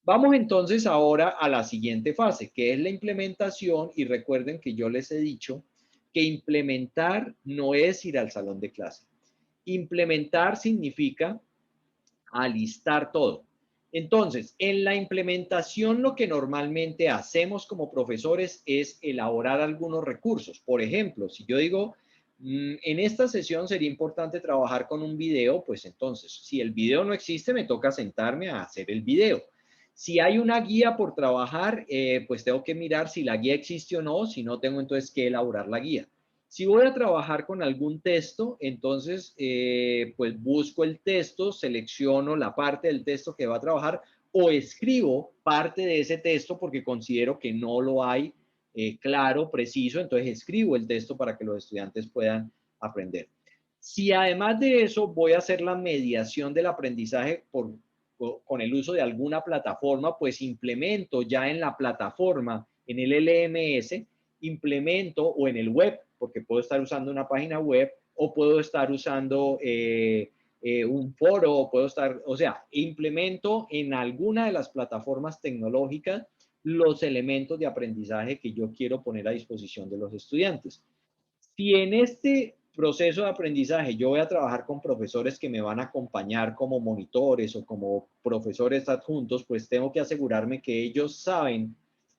Vamos entonces ahora a la siguiente fase, que es la implementación, y recuerden que yo les he dicho que implementar no es ir al salón de clase. Implementar significa alistar todo. Entonces, en la implementación lo que normalmente hacemos como profesores es elaborar algunos recursos. Por ejemplo, si yo digo, en esta sesión sería importante trabajar con un video, pues entonces, si el video no existe, me toca sentarme a hacer el video. Si hay una guía por trabajar, pues tengo que mirar si la guía existe o no, si no tengo entonces que elaborar la guía. Si voy a trabajar con algún texto, entonces pues busco el texto, selecciono la parte del texto que va a trabajar o escribo parte de ese texto porque considero que no lo hay claro, preciso, entonces escribo el texto para que los estudiantes puedan aprender. Si además de eso voy a hacer la mediación del aprendizaje con el uso de alguna plataforma, pues implemento ya en la plataforma, en el LMS, implemento o en el web, porque puedo estar usando una página web o puedo estar usando un foro, o puedo estar, o sea, implemento en alguna de las plataformas tecnológicas los elementos de aprendizaje que yo quiero poner a disposición de los estudiantes. Si en este proceso de aprendizaje yo voy a trabajar con profesores que me van a acompañar como monitores o como profesores adjuntos, pues tengo que asegurarme que ellos saben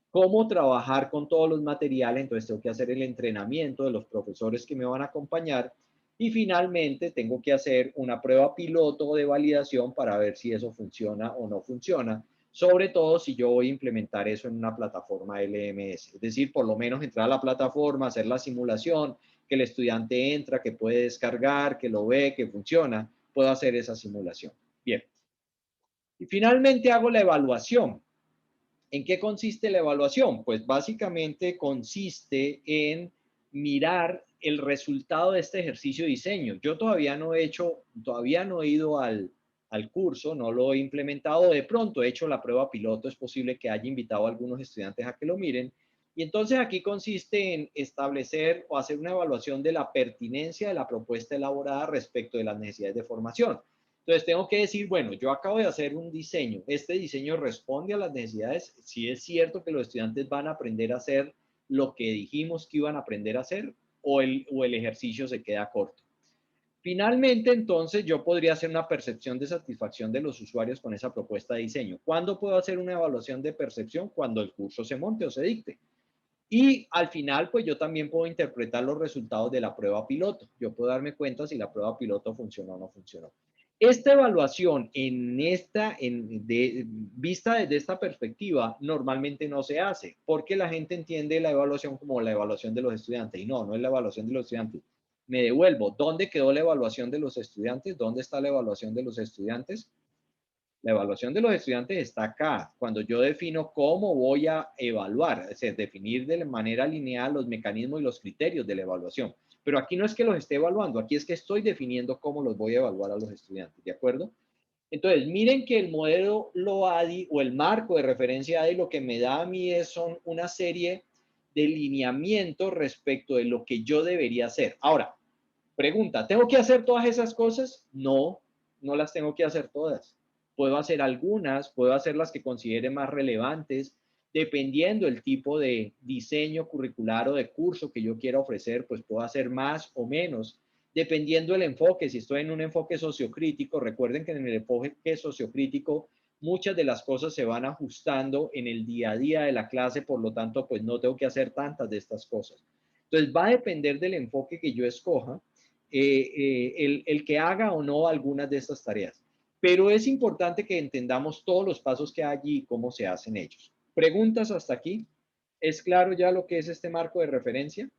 cómo trabajar con todos los materiales, entonces tengo que hacer el entrenamiento de los profesores que me van a acompañar y finalmente tengo que hacer una prueba piloto de validación para ver si eso funciona o no funciona, sobre todo si yo voy a implementar eso en una plataforma LMS, es decir, por lo menos entrar a la plataforma, hacer la simulación, que el estudiante entra, que puede descargar, que lo ve, que funciona, puedo hacer esa simulación. Bien. Y finalmente hago la evaluación. ¿En qué consiste la evaluación? Pues básicamente consiste en mirar el resultado de este ejercicio de diseño. Yo todavía no he ido al curso, no lo he implementado. De pronto he hecho la prueba piloto, es posible que haya invitado a algunos estudiantes a que lo miren. Y entonces aquí consiste en establecer o hacer una evaluación de la pertinencia de la propuesta elaborada respecto de las necesidades de formación. Entonces tengo que decir, bueno, yo acabo de hacer un diseño. Este diseño responde a las necesidades. Si es cierto que los estudiantes van a aprender a hacer lo que dijimos que iban a aprender a hacer o el ejercicio se queda corto. Finalmente, entonces, yo podría hacer una percepción de satisfacción de los usuarios con esa propuesta de diseño. ¿Cuándo puedo hacer una evaluación de percepción? Cuando el curso se monte o se dicte. Y al final, pues yo también puedo interpretar los resultados de la prueba piloto. Yo puedo darme cuenta si la prueba piloto funcionó o no funcionó. Esta evaluación vista desde esta perspectiva normalmente no se hace porque la gente entiende la evaluación como la evaluación de los estudiantes y no es la evaluación de los estudiantes. Me devuelvo. ¿Dónde quedó la evaluación de los estudiantes? ¿Dónde está la evaluación de los estudiantes? La evaluación de los estudiantes está acá, cuando yo defino cómo voy a evaluar, es decir, definir de manera lineal los mecanismos y los criterios de la evaluación. Pero aquí no es que los esté evaluando, aquí es que estoy definiendo cómo los voy a evaluar a los estudiantes, ¿de acuerdo? Entonces, miren que el modelo LOADI o el marco de referencia ADI lo que me da a mí son una serie de lineamientos respecto de lo que yo debería hacer. Ahora, pregunta, ¿tengo que hacer todas esas cosas? No, no las tengo que hacer todas. Puedo hacer algunas, puedo hacer las que considere más relevantes, dependiendo del tipo de diseño curricular o de curso que yo quiera ofrecer, pues puedo hacer más o menos, dependiendo del enfoque. Si estoy en un enfoque sociocrítico, recuerden que en el enfoque sociocrítico muchas de las cosas se van ajustando en el día a día de la clase, por lo tanto, pues no tengo que hacer tantas de estas cosas. Entonces, va a depender del enfoque que yo escoja, el que haga o no algunas de estas tareas. Pero es importante que entendamos todos los pasos que hay allí y cómo se hacen ellos. ¿Preguntas hasta aquí? ¿Es claro ya lo que es este marco de referencia?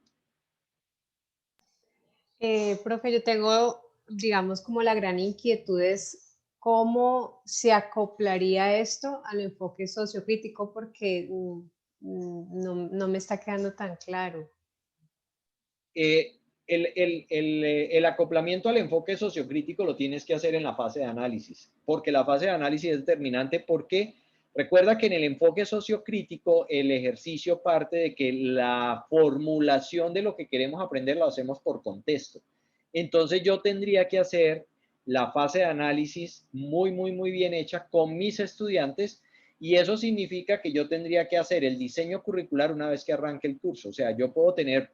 Profe, yo tengo, digamos, como la gran inquietud es cómo se acoplaría esto al enfoque sociocrítico, porque no me está quedando tan claro. El acoplamiento al enfoque sociocrítico lo tienes que hacer en la fase de análisis, porque la fase de análisis es determinante, porque recuerda que en el enfoque sociocrítico el ejercicio parte de que la formulación de lo que queremos aprender lo hacemos por contexto. Entonces yo tendría que hacer la fase de análisis muy bien hecha con mis estudiantes, y eso significa que yo tendría que hacer el diseño curricular una vez que arranque el curso. O sea, yo puedo tener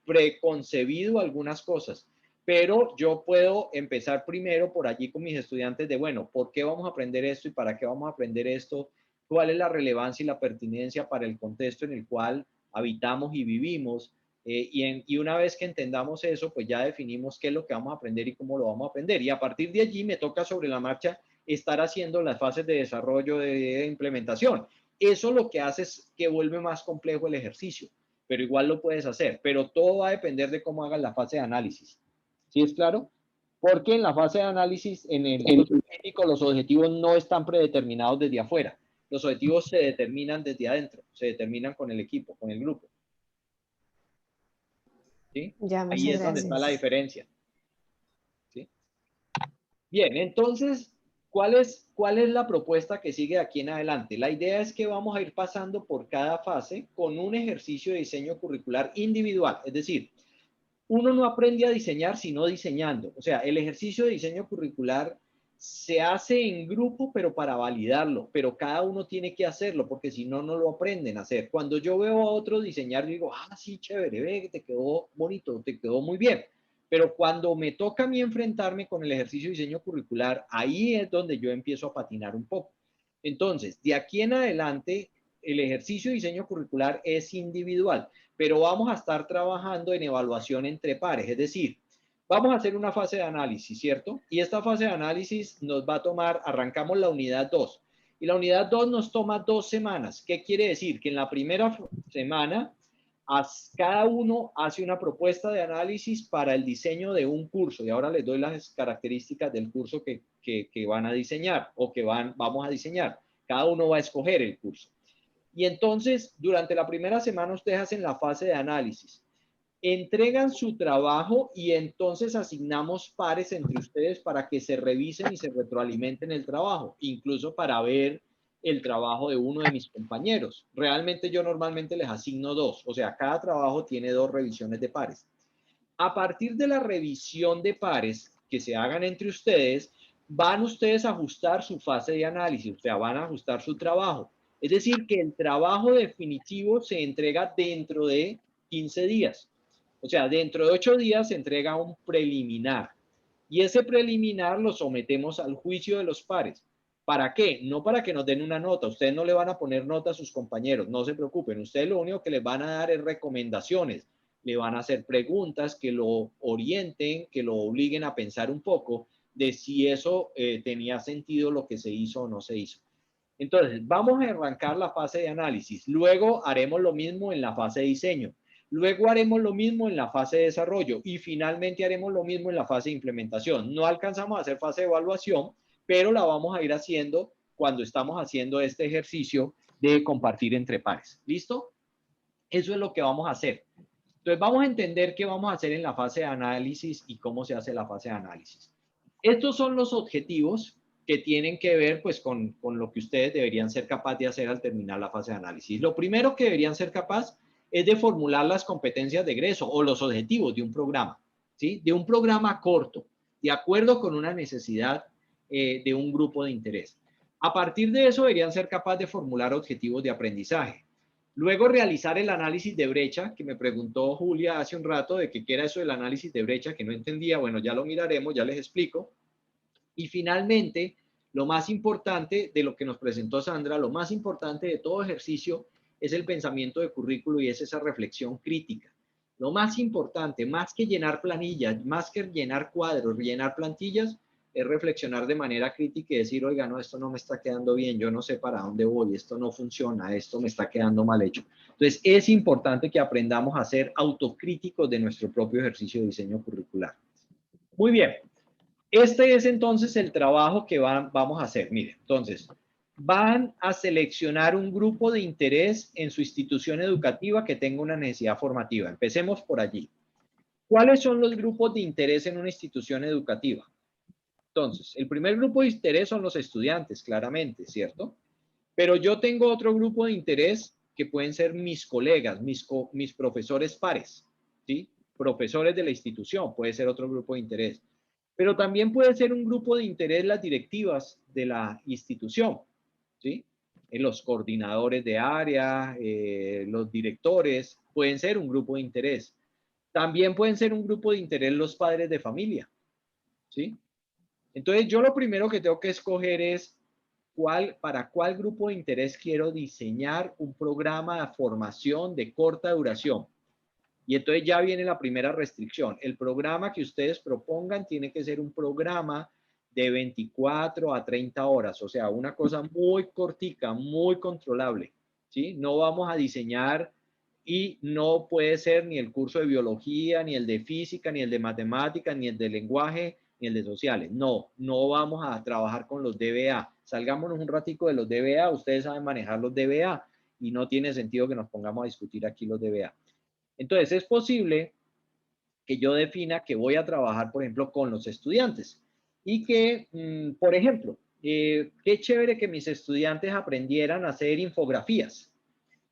preconcebido algunas cosas, pero yo puedo empezar primero por allí con mis estudiantes de, bueno, ¿por qué vamos a aprender esto y para qué vamos a aprender esto? ¿Cuál es la relevancia y la pertinencia para el contexto en el cual habitamos y vivimos? Y una vez que entendamos eso, pues ya definimos qué es lo que vamos a aprender y cómo lo vamos a aprender. Y a partir de allí me toca sobre la marcha estar haciendo las fases de desarrollo, de implementación. Eso lo que hace es que vuelve más complejo el ejercicio, pero igual lo puedes hacer. Pero todo va a depender de cómo hagas la fase de análisis. ¿Sí es claro? Porque en la fase de análisis, en el técnico, los objetivos no están predeterminados desde afuera. Los objetivos se determinan desde adentro, se determinan con el equipo, con el grupo. ¿Sí? Ya, Ahí es donde está la diferencia. ¿Sí? Bien, entonces, ¿cuál es la propuesta que sigue de aquí en adelante? La idea es que vamos a ir pasando por cada fase con un ejercicio de diseño curricular individual. Es decir, uno no aprende a diseñar sino diseñando. O sea, el ejercicio de diseño curricular se hace en grupo, pero para validarlo. Pero cada uno tiene que hacerlo, porque si no, no lo aprenden a hacer. Cuando yo veo a otro diseñar, yo digo, ah, sí, chévere, ve, que te quedó bonito, te quedó muy bien. Pero cuando me toca a mí enfrentarme con el ejercicio de diseño curricular, ahí es donde yo empiezo a patinar un poco. Entonces, de aquí en adelante, el ejercicio de diseño curricular es individual, pero vamos a estar trabajando en evaluación entre pares, es decir, vamos a hacer una fase de análisis, ¿cierto? Y esta fase de análisis nos va a tomar, arrancamos la unidad 2, y la unidad 2 nos toma 2 semanas. ¿Qué quiere decir? Que en la primera semana cada uno hace una propuesta de análisis para el diseño de un curso, y ahora les doy las características del curso que van a diseñar o que vamos a diseñar. Cada uno va a escoger el curso. Y entonces, durante la primera semana, ustedes hacen la fase de análisis, entregan su trabajo y entonces asignamos pares entre ustedes para que se revisen y se retroalimenten el trabajo, incluso para ver el trabajo de uno de mis compañeros. Realmente yo normalmente les asigno 2, o sea, cada trabajo tiene 2 revisiones de pares. A partir de la revisión de pares que se hagan entre ustedes, van ustedes a ajustar su fase de análisis, o sea, van a ajustar su trabajo. Es decir, que el trabajo definitivo se entrega dentro de 15 días. O sea, dentro de 8 días se entrega un preliminar. Y ese preliminar lo sometemos al juicio de los pares. ¿Para qué? No para que nos den una nota. Ustedes no le van a poner nota a sus compañeros. No se preocupen. Ustedes lo único que les van a dar es recomendaciones. Le van a hacer preguntas que lo orienten, que lo obliguen a pensar un poco de si eso tenía sentido lo que se hizo o no se hizo. Entonces, vamos a arrancar la fase de análisis. Luego haremos lo mismo en la fase de diseño. Luego haremos lo mismo en la fase de desarrollo y finalmente haremos lo mismo en la fase de implementación. No alcanzamos a hacer fase de evaluación pero la vamos a ir haciendo cuando estamos haciendo este ejercicio de compartir entre pares. ¿Listo? Eso es lo que vamos a hacer. Entonces vamos a entender qué vamos a hacer en la fase de análisis y cómo se hace la fase de análisis. Estos son los objetivos que tienen que ver pues con lo que ustedes deberían ser capaces de hacer al terminar la fase de análisis. Lo primero que deberían ser capaces es de formular las competencias de egreso o los objetivos de un programa, ¿sí? De un programa corto, de acuerdo con una necesidad de un grupo de interés. A partir de eso deberían ser capaces de formular objetivos de aprendizaje. Luego realizar el análisis de brecha, que me preguntó Julia hace un rato de qué era eso del análisis de brecha, que no entendía. Bueno, ya lo miraremos, ya les explico. Y finalmente, lo más importante de lo que nos presentó Sandra, lo más importante de todo ejercicio es el pensamiento de currículo y es esa reflexión crítica. Lo más importante, más que llenar planillas, más que llenar cuadros, llenar plantillas, es reflexionar de manera crítica y decir, oiga, no, esto no me está quedando bien, yo no sé para dónde voy, esto no funciona, esto me está quedando mal hecho. Entonces, es importante que aprendamos a ser autocríticos de nuestro propio ejercicio de diseño curricular. Muy bien. Este es entonces el trabajo que vamos a hacer. Mire, entonces, van a seleccionar un grupo de interés en su institución educativa que tenga una necesidad formativa. Empecemos por allí. ¿Cuáles son los grupos de interés en una institución educativa? Entonces, el primer grupo de interés son los estudiantes, claramente, ¿cierto? Pero yo tengo otro grupo de interés que pueden ser mis colegas, mis profesores pares, ¿sí? Profesores de la institución, puede ser otro grupo de interés. Pero también puede ser un grupo de interés las directivas de la institución, ¿sí? Los coordinadores de área, los directores, pueden ser un grupo de interés. También pueden ser un grupo de interés los padres de familia, ¿sí? Entonces, yo lo primero que tengo que escoger es para cuál grupo de interés quiero diseñar un programa de formación de corta duración. Y entonces ya viene la primera restricción. El programa que ustedes propongan tiene que ser un programa de 24 a 30 horas, o sea, una cosa muy cortica, muy controlable, ¿sí? No vamos a diseñar y no puede ser ni el curso de biología, ni el de física, ni el de matemática, ni el de lenguaje, ni el de sociales. No, no vamos a trabajar con los DBA. Salgámonos un ratico de los DBA, ustedes saben manejar los DBA y no tiene sentido que nos pongamos a discutir aquí los DBA. Entonces, es posible que yo defina que voy a trabajar, por ejemplo, con los estudiantes y que, por ejemplo, qué chévere que mis estudiantes aprendieran a hacer infografías.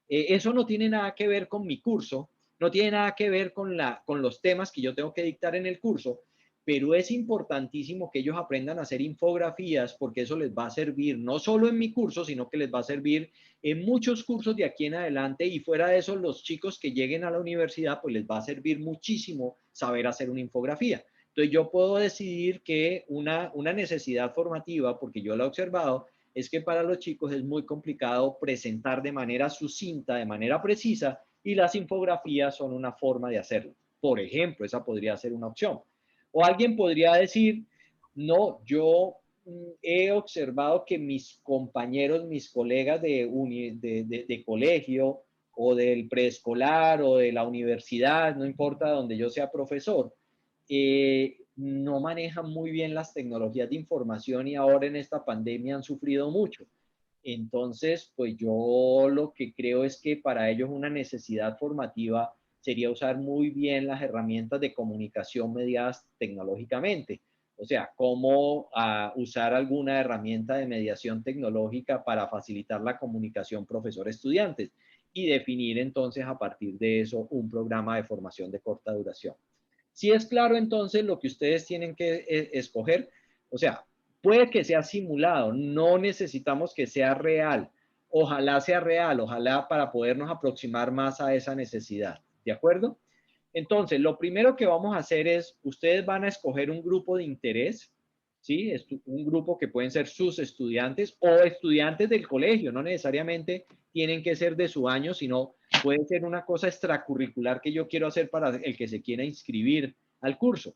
Eso no tiene nada que ver con mi curso, no tiene nada que ver con los temas que yo tengo que dictar en el curso, pero es importantísimo que ellos aprendan a hacer infografías porque eso les va a servir no solo en mi curso, sino que les va a servir en muchos cursos de aquí en adelante y fuera de eso los chicos que lleguen a la universidad pues les va a servir muchísimo saber hacer una infografía. Entonces yo puedo decidir que una necesidad formativa, porque yo la he observado, es que para los chicos es muy complicado presentar de manera sucinta, de manera precisa, y las infografías son una forma de hacerlo. Por ejemplo, esa podría ser una opción. O alguien podría decir, no, yo he observado que mis compañeros, mis colegas de colegio o del preescolar o de la universidad, no importa donde yo sea profesor, no manejan muy bien las tecnologías de información y ahora en esta pandemia han sufrido mucho. Entonces, pues yo lo que creo es que para ellos una necesidad formativa sería usar muy bien las herramientas de comunicación mediadas tecnológicamente. O sea, cómo usar alguna herramienta de mediación tecnológica para facilitar la comunicación profesor-estudiantes y definir entonces a partir de eso un programa de formación de corta duración. Si es claro entonces lo que ustedes tienen que escoger, o sea, puede que sea simulado, no necesitamos que sea real. Ojalá sea real, ojalá para podernos aproximar más a esa necesidad. ¿De acuerdo? Entonces, lo primero que vamos a hacer es, ustedes van a escoger un grupo de interés, ¿sí? Un grupo que pueden ser sus estudiantes o estudiantes del colegio, no necesariamente tienen que ser de su año, sino puede ser una cosa extracurricular que yo quiero hacer para el que se quiera inscribir al curso.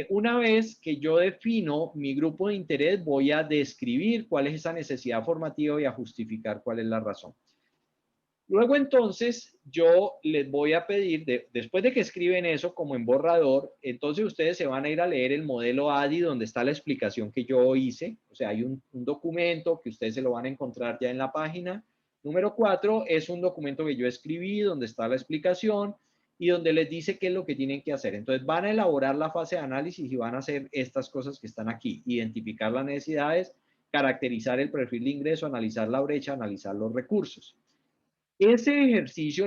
Una vez que yo defino mi grupo de interés, voy a describir cuál es esa necesidad formativa y a justificar cuál es la razón. Luego entonces yo les voy a pedir, después de que escriben eso como en borrador, entonces ustedes se van a ir a leer el modelo ADI donde está la explicación que yo hice. O sea, hay un documento que ustedes se lo van a encontrar ya en la página. Número 4 es un documento que yo escribí donde está la explicación y donde les dice qué es lo que tienen que hacer. Entonces van a elaborar la fase de análisis y van a hacer estas cosas que están aquí. Identificar las necesidades, caracterizar el perfil de ingreso, analizar la brecha, analizar los recursos. Ese ejercicio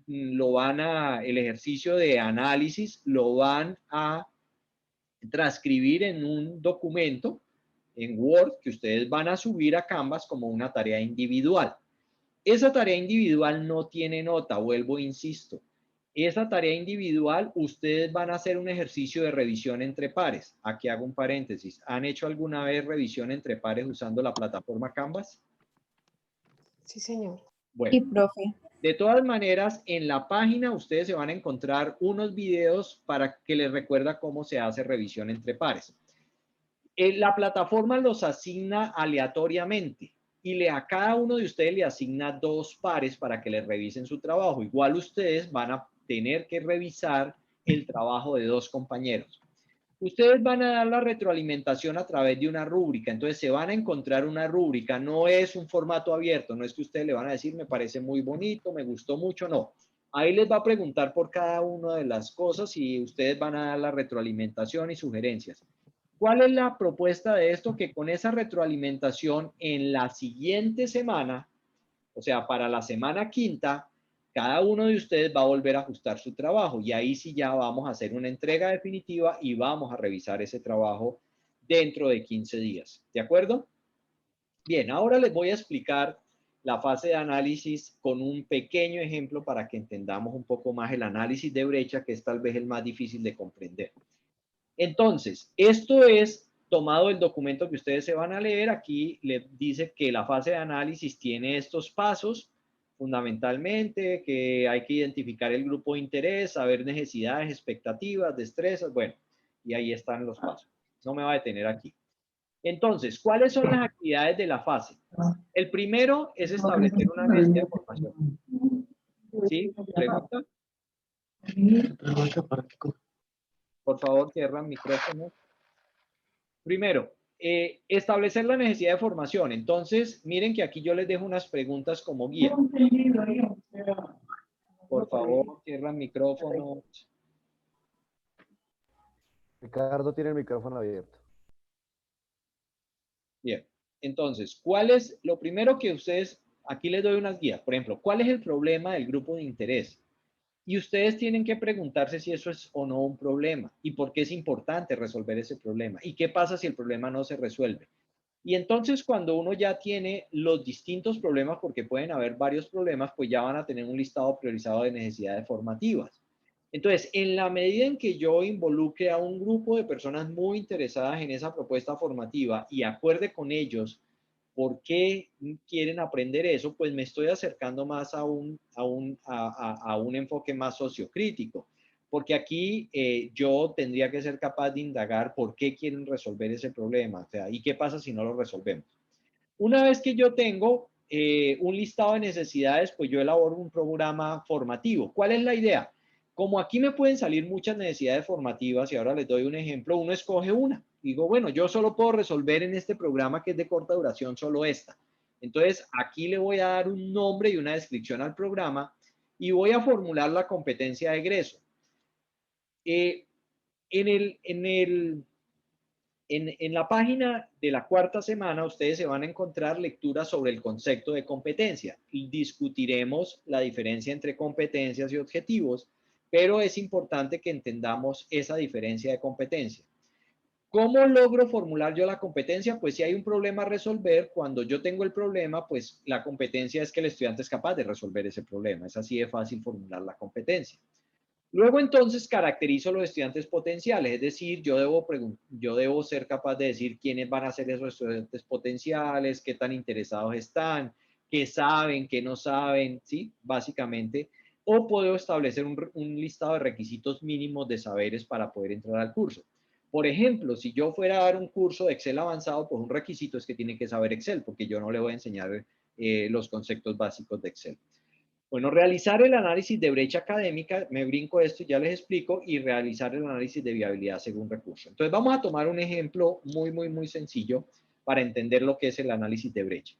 el ejercicio de análisis lo van a transcribir en un documento en Word que ustedes van a subir a Canvas como una tarea individual. Esa tarea individual no tiene nota, vuelvo, insisto. Esa tarea individual, ustedes van a hacer un ejercicio de revisión entre pares. Aquí hago un paréntesis. ¿Han hecho alguna vez revisión entre pares usando la plataforma Canvas? Sí, señor. Bueno, Sí, profe. de todas maneras, en la página ustedes se van a encontrar unos videos para que les recuerda cómo se hace revisión entre pares. La plataforma los asigna aleatoriamente y a cada uno de ustedes le asigna 2 pares para que les revisen su trabajo. Igual ustedes van a tener que revisar el trabajo de 2 compañeros. Ustedes van a dar la retroalimentación a través de una rúbrica, entonces se van a encontrar una rúbrica, no es un formato abierto, no es que ustedes le van a decir me parece muy bonito, me gustó mucho, no. Ahí les va a preguntar por cada una de las cosas y ustedes van a dar la retroalimentación y sugerencias. ¿Cuál es la propuesta de esto? Que con esa retroalimentación en la siguiente semana, o sea, para la semana quinta, cada uno de ustedes va a volver a ajustar su trabajo y ahí sí ya vamos a hacer una entrega definitiva y vamos a revisar ese trabajo dentro de 15 días. ¿De acuerdo? Bien, ahora les voy a explicar la fase de análisis con un pequeño ejemplo para que entendamos un poco más el análisis de brecha, que es tal vez el más difícil de comprender. Entonces, esto es tomado del documento que ustedes se van a leer. Aquí les dice que la fase de análisis tiene estos pasos, fundamentalmente, que hay que identificar el grupo de interés, saber necesidades, expectativas, destrezas, bueno, y ahí están los pasos. No me va a detener aquí. Entonces, ¿cuáles son las actividades de la fase? El primero es establecer una necesidad de formación. ¿Sí? ¿Pregunta? Por favor, cierra el micrófono. Primero, establecer la necesidad de formación. Entonces, miren que aquí yo les dejo unas preguntas como guía. Por favor, cierra el micrófono. Ricardo tiene el micrófono abierto. Bien. Entonces, ¿cuál es lo primero que ustedes, aquí les doy unas guías? Por ejemplo, ¿cuál es el problema del grupo de interés? Y ustedes tienen que preguntarse si eso es o no un problema y por qué es importante resolver ese problema y qué pasa si el problema no se resuelve. Y entonces cuando uno ya tiene los distintos problemas, porque pueden haber varios problemas, pues ya van a tener un listado priorizado de necesidades formativas. Entonces, en la medida en que yo involucre a un grupo de personas muy interesadas en esa propuesta formativa y acuerde con ellos por qué quieren aprender eso, pues me estoy acercando más a un enfoque más sociocrítico. Porque aquí yo tendría que ser capaz de indagar por qué quieren resolver ese problema, o sea, y qué pasa si no lo resolvemos. Una vez que yo tengo un listado de necesidades, pues yo elaboro un programa formativo. ¿Cuál es la idea? Como aquí me pueden salir muchas necesidades formativas, y ahora les doy un ejemplo, uno escoge una. Digo, bueno, yo solo puedo resolver en este programa que es de corta duración solo esta. Entonces, aquí le voy a dar un nombre y una descripción al programa y voy a formular la competencia de egreso. En la página de la cuarta semana, ustedes se van a encontrar lecturas sobre el concepto de competencia. Y discutiremos la diferencia entre competencias y objetivos, pero es importante que entendamos esa diferencia de competencia. ¿Cómo logro formular yo la competencia? Pues si hay un problema a resolver, cuando yo tengo el problema, pues la competencia es que el estudiante es capaz de resolver ese problema. Es así de fácil formular la competencia. Luego entonces caracterizo a los estudiantes potenciales, es decir, yo debo ser capaz de decir quiénes van a ser esos estudiantes potenciales, qué tan interesados están, qué saben, qué no saben, ¿sí? Básicamente. O puedo establecer un listado de requisitos mínimos de saberes para poder entrar al curso. Por ejemplo, si yo fuera a dar un curso de Excel avanzado, pues un requisito es que tiene que saber Excel, porque yo no le voy a enseñar los conceptos básicos de Excel. Bueno, realizar el análisis de brecha académica, me brinco esto y ya les explico, y realizar el análisis de viabilidad según recurso. Entonces vamos a tomar un ejemplo muy sencillo para entender lo que es el análisis de brecha.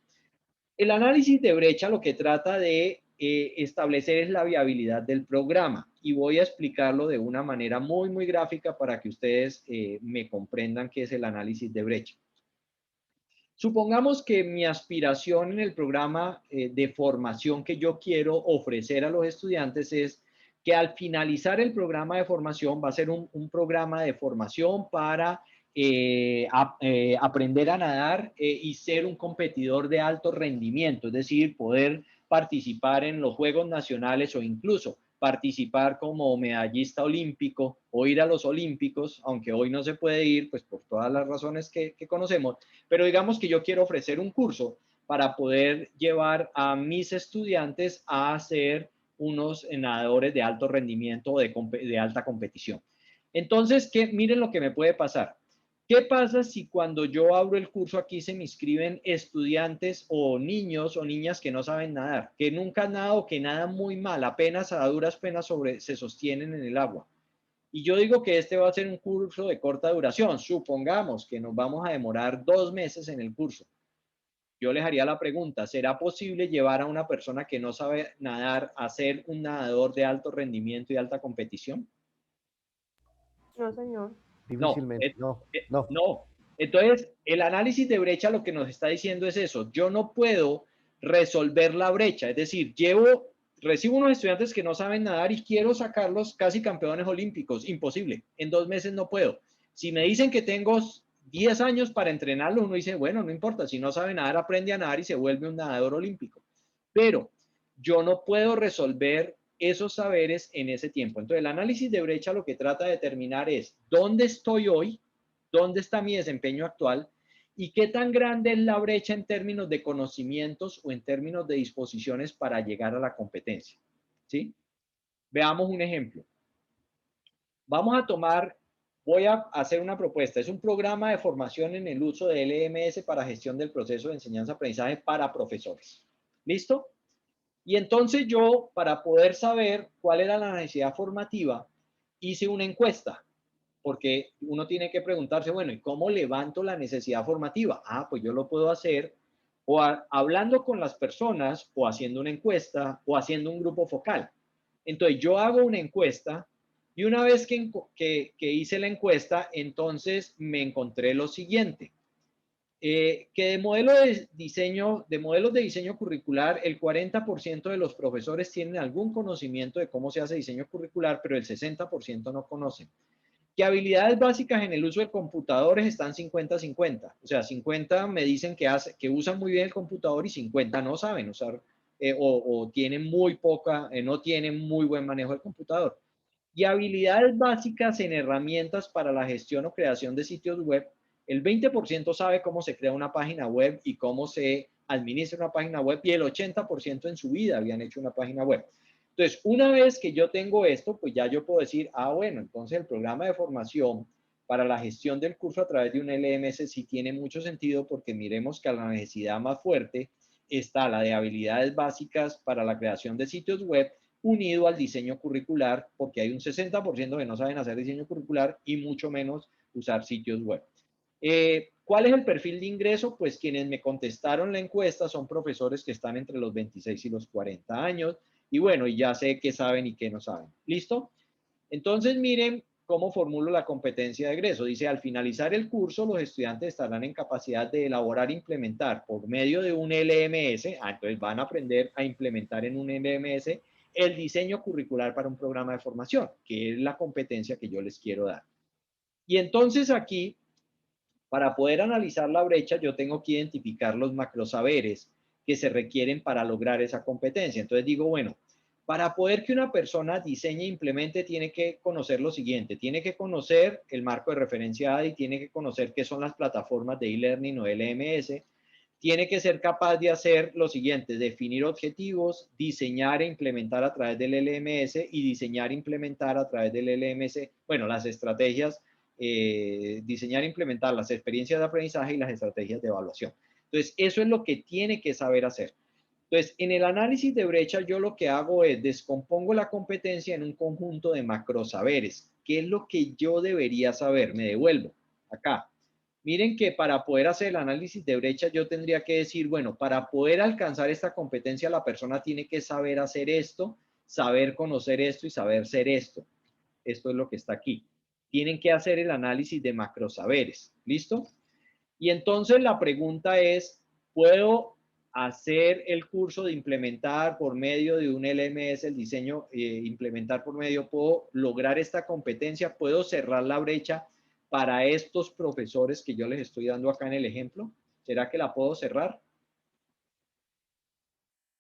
El análisis de brecha lo que trata de establecer es la viabilidad del programa, y voy a explicarlo de una manera muy gráfica para que ustedes me comprendan qué es el análisis de brecha. Supongamos que mi aspiración en el programa de formación que yo quiero ofrecer a los estudiantes es que al finalizar el programa de formación va a ser un programa de formación para aprender a nadar y ser un competidor de alto rendimiento, es decir, poder participar en los Juegos Nacionales o incluso participar como medallista olímpico o ir a los Olímpicos, aunque hoy no se puede ir, pues por todas las razones que conocemos, pero digamos que yo quiero ofrecer un curso para poder llevar a mis estudiantes a ser unos nadadores de alto rendimiento o de alta competición. Entonces, miren lo que me puede pasar. ¿Qué pasa si cuando yo abro el curso aquí se me inscriben estudiantes o niños o niñas que no saben nadar, que nunca han nadado, que nadan muy mal, apenas a duras penas se sostienen en el agua? Y yo digo que este va a ser un curso de corta duración. Supongamos que nos vamos a demorar 2 meses en el curso. Yo les haría la pregunta, ¿será posible llevar a una persona que no sabe nadar a ser un nadador de alto rendimiento y alta competición? No, señor. Difícilmente, no. Entonces, el análisis de brecha lo que nos está diciendo es eso. Yo no puedo resolver la brecha. Es decir, recibo unos estudiantes que no saben nadar y quiero sacarlos casi campeones olímpicos. Imposible. En 2 meses no puedo. Si me dicen que tengo 10 años para entrenarlo, uno dice, bueno, no importa. Si no sabe nadar, aprende a nadar y se vuelve un nadador olímpico. Pero yo no puedo resolver esos saberes en ese tiempo. Entonces, el análisis de brecha lo que trata de determinar es dónde estoy hoy, dónde está mi desempeño actual y qué tan grande es la brecha en términos de conocimientos o en términos de disposiciones para llegar a la competencia. ¿Sí? Veamos un ejemplo. Voy a hacer una propuesta. Es un programa de formación en el uso de LMS para gestión del proceso de enseñanza-aprendizaje para profesores. ¿Listo? Y entonces yo, para poder saber cuál era la necesidad formativa, hice una encuesta, porque uno tiene que preguntarse, bueno, ¿y cómo levanto la necesidad formativa? Pues yo lo puedo hacer o hablando con las personas, o haciendo una encuesta, o haciendo un grupo focal. Entonces yo hago una encuesta, y una vez que hice la encuesta, entonces me encontré lo siguiente. Que de modelos de diseño curricular, el 40% de los profesores tienen algún conocimiento de cómo se hace diseño curricular, pero el 60% no conocen. Que habilidades básicas en el uso de computadores están 50-50. O sea, 50 me dicen que usan muy bien el computador y 50 no saben usar o tienen no tienen muy buen manejo del computador. Y habilidades básicas en herramientas para la gestión o creación de sitios web, el 20% sabe cómo se crea una página web y cómo se administra una página web, y el 80% en su vida habían hecho una página web. Entonces, una vez que yo tengo esto, pues ya yo puedo decir, bueno, entonces el programa de formación para la gestión del curso a través de un LMS sí tiene mucho sentido, porque miremos que a la necesidad más fuerte está la de habilidades básicas para la creación de sitios web, unido al diseño curricular, porque hay un 60% que no saben hacer diseño curricular y mucho menos usar sitios web. ¿Cuál es el perfil de ingreso? Pues quienes me contestaron la encuesta son profesores que están entre los 26 y los 40 años, y bueno, y ya sé qué saben y qué no saben. ¿Listo? Entonces miren cómo formulo la competencia de egreso. Dice, al finalizar el curso, los estudiantes estarán en capacidad de elaborar e implementar por medio de un LMS, entonces van a aprender a implementar en un LMS el diseño curricular para un programa de formación, que es la competencia que yo les quiero dar. Y entonces aquí, para poder analizar la brecha, yo tengo que identificar los macrosaberes que se requieren para lograr esa competencia. Entonces digo, bueno, para poder que una persona diseñe e implemente, tiene que conocer lo siguiente. Tiene que conocer el marco de referencia ADI, tiene que conocer qué son las plataformas de e-learning o LMS, tiene que ser capaz de hacer lo siguiente: definir objetivos, diseñar e implementar a través del LMS y diseñar e implementar a través del LMS, bueno, las estrategias, diseñar e implementar las experiencias de aprendizaje y las estrategias de evaluación. Entonces, eso es lo que tiene que saber hacer. Entonces, en el análisis de brecha, yo lo que hago es descompongo la competencia en un conjunto de macrosaberes. ¿Qué es lo que yo debería saber? Me devuelvo acá. Miren que para poder hacer el análisis de brecha, yo tendría que decir, bueno, para poder alcanzar esta competencia, la persona tiene que saber hacer esto, saber conocer esto y saber ser esto. Esto es lo que está aquí. Tienen que hacer el análisis de macrosaberes. ¿Listo? Y entonces la pregunta es, ¿puedo hacer el curso de implementar por medio de un LMS, el diseño, implementar por medio, puedo lograr esta competencia? ¿Puedo cerrar la brecha para estos profesores que yo les estoy dando acá en el ejemplo? ¿Será que la puedo cerrar?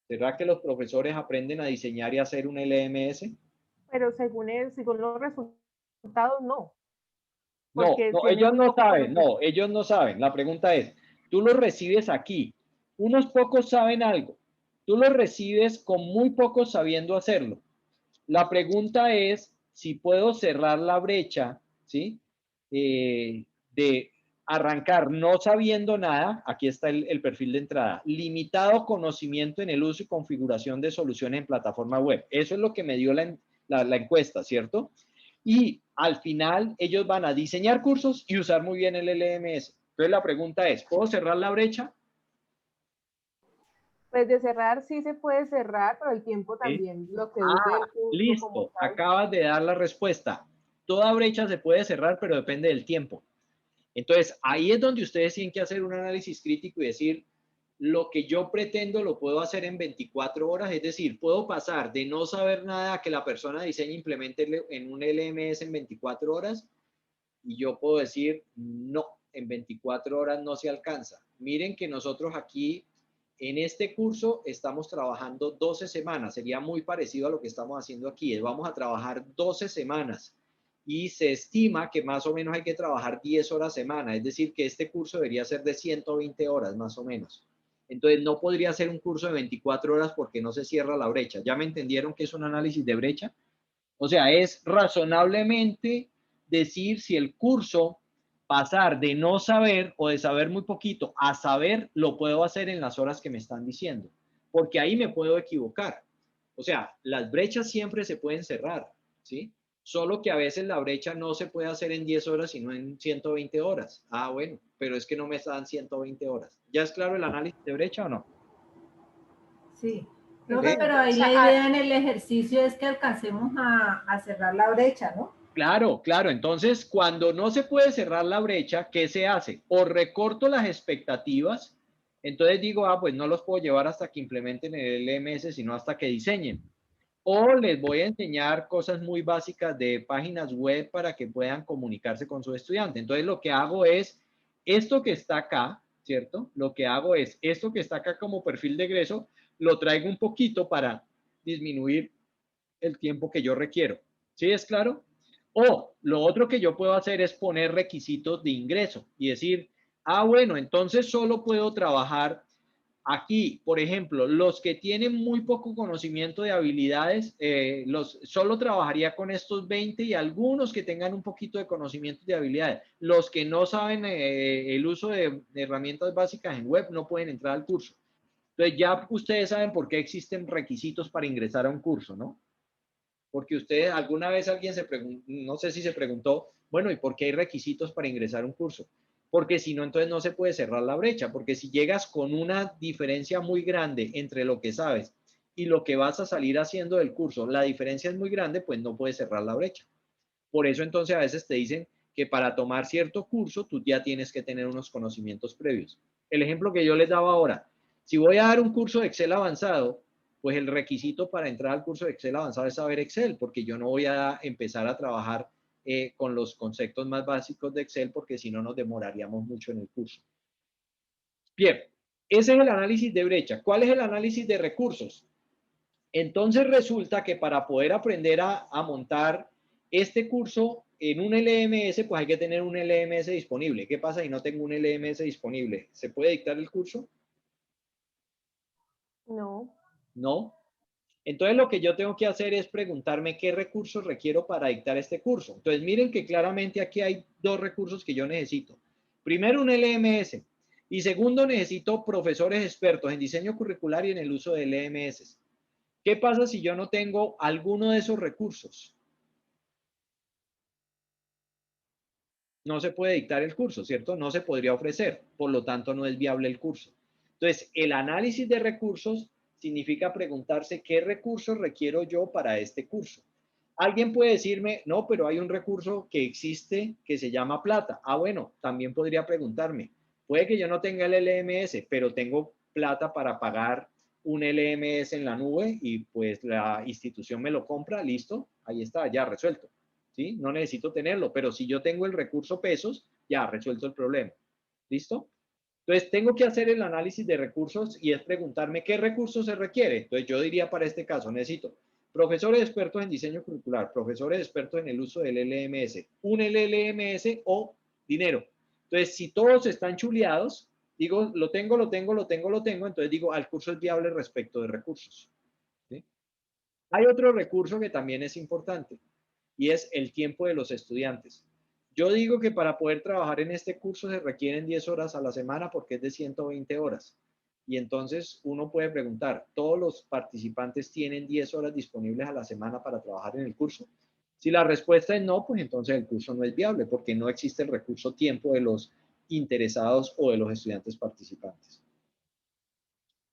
¿Será que los profesores aprenden a diseñar y hacer un LMS? Pero según los resultados, no. No, no, ellos no saben, no, ellos no saben. La pregunta es, tú los recibes aquí. Unos pocos saben algo. Tú los recibes con muy pocos sabiendo hacerlo. La pregunta es si puedo cerrar la brecha, ¿sí? De arrancar no sabiendo nada. Aquí está el perfil de entrada. Limitado conocimiento en el uso y configuración de soluciones en plataforma web. Eso es lo que me dio la encuesta, ¿cierto? Y al final ellos van a diseñar cursos y usar muy bien el LMS. Entonces la pregunta es, ¿puedo cerrar la brecha? Pues de cerrar sí se puede cerrar, pero el tiempo también, lo que dure el curso. Listo, como tal. acabas de dar la respuesta. Toda brecha se puede cerrar, pero depende del tiempo. Entonces, ahí es donde ustedes tienen que hacer un análisis crítico y decir, lo que yo pretendo lo puedo hacer en 24 horas, es decir, puedo pasar de no saber nada a que la persona diseñe e implemente en un LMS en 24 horas, y yo puedo decir, no, en 24 horas no se alcanza. Miren que nosotros aquí, en este curso, estamos trabajando 12 semanas. Sería muy parecido a lo que estamos haciendo aquí. Vamos a trabajar 12 semanas y se estima que más o menos hay que trabajar 10 horas semana. Es decir, que este curso debería ser de 120 horas más o menos. Entonces, no podría ser un curso de 24 horas porque no se cierra la brecha. ¿Ya me entendieron que es un análisis de brecha? O sea, es razonablemente decir si el curso pasar de no saber o de saber muy poquito a saber, lo puedo hacer en las horas que me están diciendo, porque ahí me puedo equivocar. O sea, las brechas siempre se pueden cerrar, ¿sí? Solo que a veces la brecha no se puede hacer en 10 horas, sino en 120 horas. Ah, bueno, pero es que no me dan 120 horas. ¿Ya es claro el análisis de brecha o no? Sí. Profe, pero ahí la idea en el ejercicio es que alcancemos a cerrar la brecha, ¿no? Claro, claro. Entonces, cuando no se puede cerrar la brecha, ¿qué se hace? O recorto las expectativas, entonces digo, pues no los puedo llevar hasta que implementen el LMS, sino hasta que diseñen. O les voy a enseñar cosas muy básicas de páginas web para que puedan comunicarse con su estudiante. Entonces, lo que hago es esto que está acá, ¿cierto? Lo que hago es esto que está acá como perfil de egreso, lo traigo un poquito para disminuir el tiempo que yo requiero. ¿Sí es claro? O lo otro que yo puedo hacer es poner requisitos de ingreso y decir, bueno, entonces solo puedo trabajar aquí, por ejemplo, los que tienen muy poco conocimiento de habilidades, solo trabajaría con estos 20 y algunos que tengan un poquito de conocimiento de habilidades. Los que no saben el uso de herramientas básicas en web no pueden entrar al curso. Entonces ya ustedes saben por qué existen requisitos para ingresar a un curso, ¿no? Porque ustedes, alguna vez alguien se preguntó, no sé si se preguntó, bueno, ¿y por qué hay requisitos para ingresar a un curso? Porque si no, entonces no se puede cerrar la brecha, porque si llegas con una diferencia muy grande entre lo que sabes y lo que vas a salir haciendo del curso, la diferencia es muy grande, pues no puedes cerrar la brecha. Por eso entonces a veces te dicen que para tomar cierto curso tú ya tienes que tener unos conocimientos previos. El ejemplo que yo les daba ahora, si voy a dar un curso de Excel avanzado, pues el requisito para entrar al curso de Excel avanzado es saber Excel, porque yo no voy a empezar a trabajar con los conceptos más básicos de Excel, porque si no nos demoraríamos mucho en el curso. Bien, ese es el análisis de brecha. ¿Cuál es el análisis de recursos? Entonces resulta que para poder aprender a montar este curso en un LMS, pues hay que tener un LMS disponible. ¿Qué pasa si no tengo un LMS disponible? ¿Se puede dictar el curso? No. No. Entonces lo que yo tengo que hacer es preguntarme qué recursos requiero para dictar este curso. Entonces miren que claramente aquí hay dos recursos que yo necesito. Primero un LMS. Y segundo, necesito profesores expertos en diseño curricular y en el uso de LMS. ¿Qué pasa si yo no tengo alguno de esos recursos? No se puede dictar el curso, ¿cierto? No se podría ofrecer, por lo tanto no es viable el curso. Entonces, el análisis de recursos significa preguntarse qué recursos requiero yo para este curso. Alguien puede decirme, no, pero hay un recurso que existe que se llama plata. Ah, bueno, también podría preguntarme, puede que yo no tenga el LMS, pero tengo plata para pagar un LMS en la nube y pues la institución me lo compra, listo, ahí está, ya resuelto. ¿Sí? No necesito tenerlo, pero si yo tengo el recurso pesos, ya resuelto el problema. ¿Listo? Entonces, tengo que hacer el análisis de recursos y es preguntarme qué recursos se requiere. Entonces, yo diría para este caso, necesito profesores expertos en diseño curricular, profesores expertos en el uso del LMS, un LMS o dinero. Entonces, si todos están chuleados, digo, lo tengo, entonces digo, el curso es viable respecto de recursos. ¿Sí? Hay otro recurso que también es importante y es el tiempo de los estudiantes. Yo digo que para poder trabajar en este curso se requieren 10 horas a la semana porque es de 120 horas. Y entonces uno puede preguntar, ¿todos los participantes tienen 10 horas disponibles a la semana para trabajar en el curso? Si la respuesta es no, pues entonces el curso no es viable porque no existe el recurso tiempo de los interesados o de los estudiantes participantes.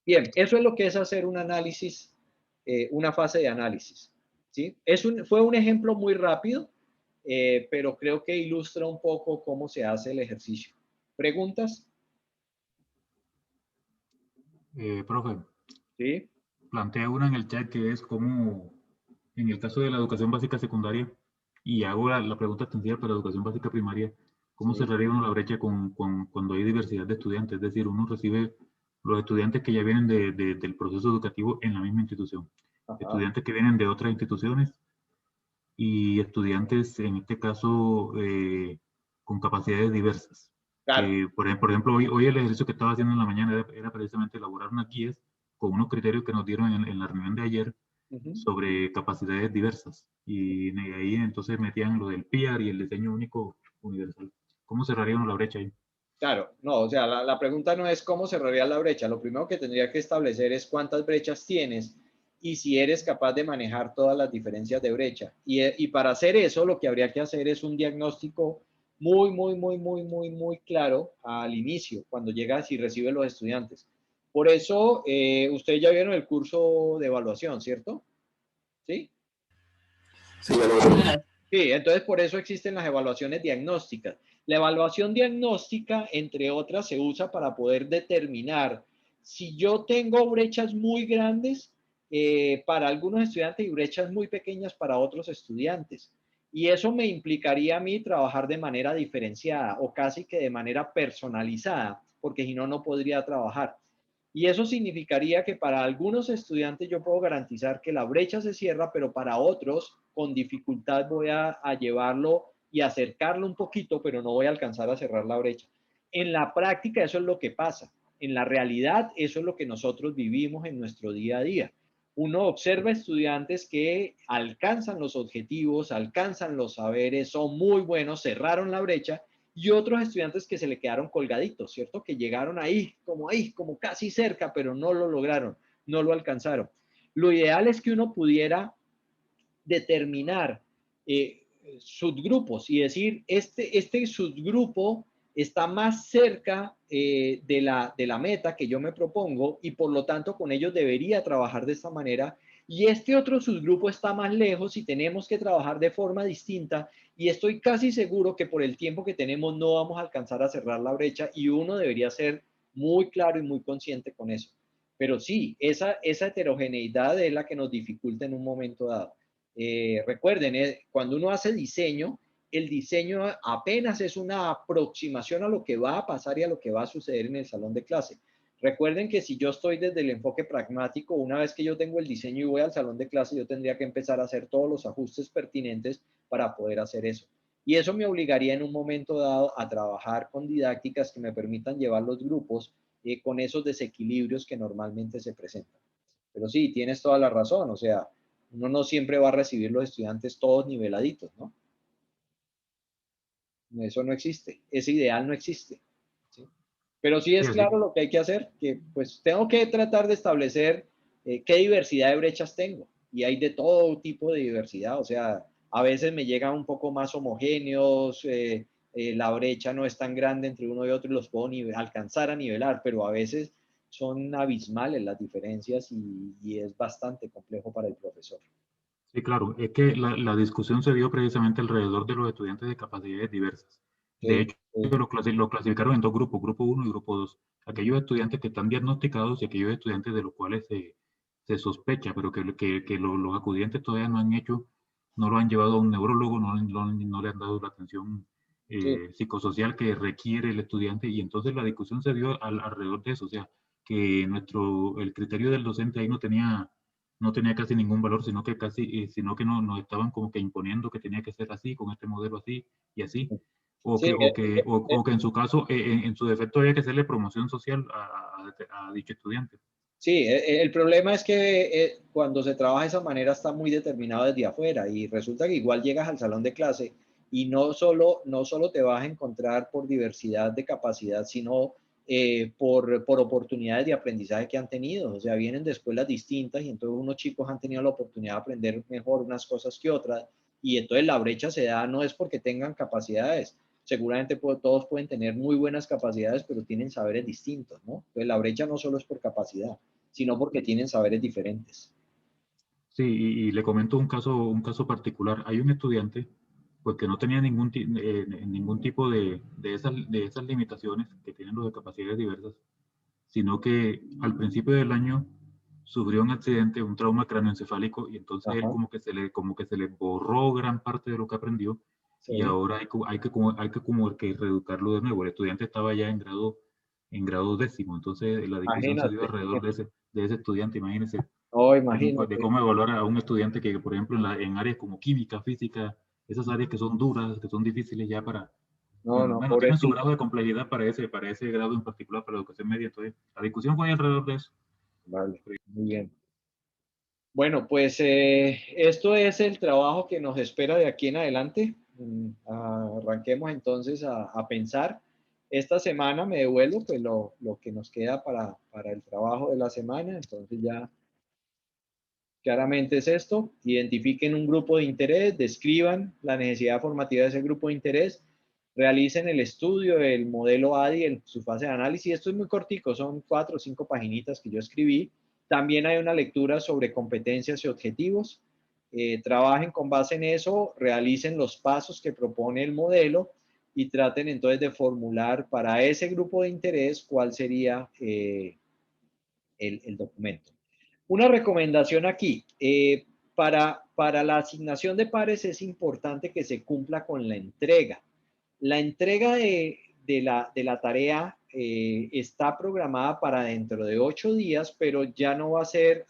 Bien, eso es lo que es hacer un análisis, una fase de análisis. ¿Sí? Fue un ejemplo muy rápido, pero creo que ilustra un poco cómo se hace el ejercicio. ¿Preguntas? Profe, Sí. plantea una en el chat que es cómo, en el caso de la educación básica secundaria, y hago la pregunta extensiva para educación básica primaria, ¿cómo Sí. cerraría uno la brecha cuando hay diversidad de estudiantes? Es decir, uno recibe los estudiantes que ya vienen del proceso educativo en la misma institución, Ajá. estudiantes que vienen de otras instituciones y estudiantes, en este caso, con capacidades diversas. Claro. Por ejemplo, hoy el ejercicio que estaba haciendo en la mañana era precisamente elaborar unas guías con unos criterios que nos dieron en la reunión de ayer sobre capacidades diversas. Y ahí entonces metían lo del PIAR y el diseño único universal. ¿Cómo cerraría uno la brecha ahí? Claro, no, o sea, la pregunta no es cómo cerraría la brecha. Lo primero que tendría que establecer es cuántas brechas tienes y si eres capaz de manejar todas las diferencias de brecha. Y para hacer eso, lo que habría que hacer es un diagnóstico muy claro al inicio, cuando llegas y recibes los estudiantes. Por eso, ustedes ya vieron el curso de evaluación, ¿cierto? ¿Sí? Sí, ya lo veo. Sí, entonces por eso existen las evaluaciones diagnósticas. La evaluación diagnóstica, entre otras, se usa para poder determinar si yo tengo brechas muy grandes para algunos estudiantes y brechas muy pequeñas para otros estudiantes. Y eso me implicaría a mí trabajar de manera diferenciada o casi que de manera personalizada, porque si no, no podría trabajar. Y eso significaría que para algunos estudiantes yo puedo garantizar que la brecha se cierra, pero para otros con dificultad voy a llevarlo y acercarlo un poquito, pero no voy a alcanzar a cerrar la brecha. En la práctica eso es lo que pasa. En la realidad eso es lo que nosotros vivimos en nuestro día a día. Uno observa estudiantes que alcanzan los objetivos, alcanzan los saberes, son muy buenos, cerraron la brecha, y otros estudiantes que se le quedaron colgaditos, ¿cierto? Que llegaron ahí, como casi cerca, pero no lo lograron, no lo alcanzaron. Lo ideal es que uno pudiera determinar subgrupos y decir, este subgrupo está más cerca de la meta que yo me propongo y por lo tanto con ellos debería trabajar de esta manera, y este otro subgrupo está más lejos y tenemos que trabajar de forma distinta, y estoy casi seguro que por el tiempo que tenemos no vamos a alcanzar a cerrar la brecha, y uno debería ser muy claro y muy consciente con eso. Pero sí, esa heterogeneidad es la que nos dificulta en un momento dado. Recuerden, cuando uno hace diseño, el diseño apenas es una aproximación a lo que va a pasar y a lo que va a suceder en el salón de clase. Recuerden que si yo estoy desde el enfoque pragmático, una vez que yo tengo el diseño y voy al salón de clase, yo tendría que empezar a hacer todos los ajustes pertinentes para poder hacer eso. Y eso me obligaría en un momento dado a trabajar con didácticas que me permitan llevar los grupos con esos desequilibrios que normalmente se presentan. Pero sí, tienes toda la razón, o sea, uno no siempre va a recibir los estudiantes todos niveladitos, ¿no? Eso no existe, ese ideal no existe, ¿sí? Pero sí es claro lo que hay que hacer, que pues tengo que tratar de establecer qué diversidad de brechas tengo. Y hay de todo tipo de diversidad, o sea, a veces me llegan un poco más homogéneos, la brecha no es tan grande entre uno y otro y los puedo alcanzar a nivelar, pero a veces son abismales las diferencias y es bastante complejo para el profesor. Sí, claro, es que la discusión se dio precisamente alrededor de los estudiantes de capacidades diversas. De hecho, lo clasificaron en dos grupos, grupo 1 y grupo 2. Aquellos estudiantes que están diagnosticados y aquellos estudiantes de los cuales se sospecha, pero que los acudientes todavía no han hecho, no lo han llevado a un neurólogo, no le han dado la atención psicosocial que requiere el estudiante, y entonces la discusión se dio alrededor de eso, o sea, que el criterio del docente ahí no tenía casi ningún valor, sino que nos estaban como que imponiendo que tenía que ser así, con este modelo así y así, o que en su caso, en su defecto, había que hacerle promoción social a dicho estudiante. Sí, el problema es que cuando se trabaja de esa manera está muy determinado desde afuera, y resulta que igual llegas al salón de clase y no solo te vas a encontrar por diversidad de capacidad, sino por oportunidades de aprendizaje que han tenido. O sea, vienen de escuelas distintas y entonces unos chicos han tenido la oportunidad de aprender mejor unas cosas que otras, y entonces la brecha se da no es porque tengan capacidades. Seguramente todos pueden tener muy buenas capacidades, pero tienen saberes distintos, ¿no? Entonces la brecha no solo es por capacidad, sino porque tienen saberes diferentes. Sí, y le comento un caso particular. Hay un estudiante pues que no tenía ningún tipo de esas limitaciones que tienen los de capacidades diversas, sino que al principio del año sufrió un accidente, un trauma cráneoencefálico, y entonces él como que se le borró gran parte de lo que aprendió, y ahora hay que reeducarlo de nuevo. El estudiante estaba ya en grado 10º, entonces la discusión se dio alrededor de ese estudiante. Imagínense, de cómo evaluar a un estudiante que, por ejemplo, en áreas como química, física, esas áreas que son duras, que son difíciles ya para... Bueno, tienen su grado de complejidad para ese grado en particular, para la educación media. Entonces, la discusión fue alrededor de eso. Vale, muy bien. Bueno, pues esto es el trabajo que nos espera de aquí en adelante. Arranquemos entonces a pensar. Esta semana me devuelvo pues lo que nos queda para el trabajo de la semana. Entonces ya claramente es esto. Identifiquen un grupo de interés, describan la necesidad formativa de ese grupo de interés, realicen el estudio del modelo ADI en su fase de análisis. Esto es muy cortico, son 4 o 5 paginitas que yo escribí. También hay una lectura sobre competencias y objetivos. Trabajen con base en eso, realicen los pasos que propone el modelo y traten entonces de formular para ese grupo de interés cuál sería el documento. Una recomendación aquí, para la asignación de pares es importante que se cumpla con la entrega. La entrega de la tarea está programada para dentro de 8 días, pero ya no va a ser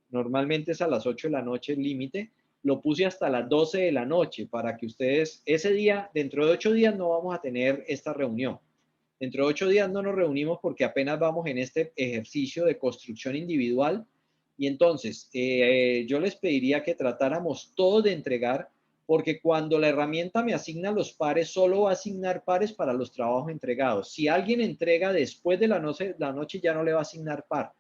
normalmente es a las 8 de la noche el límite. Lo puse hasta las 12 de la noche para que ustedes, ese día, dentro de 8 días no vamos a tener esta reunión. Dentro de 8 días no nos reunimos porque apenas vamos en este ejercicio de construcción individual, y entonces yo les pediría que tratáramos todos de entregar, porque cuando la herramienta me asigna los pares, solo va a asignar pares para los trabajos entregados. Si alguien entrega después de la noche ya no le va a asignar par.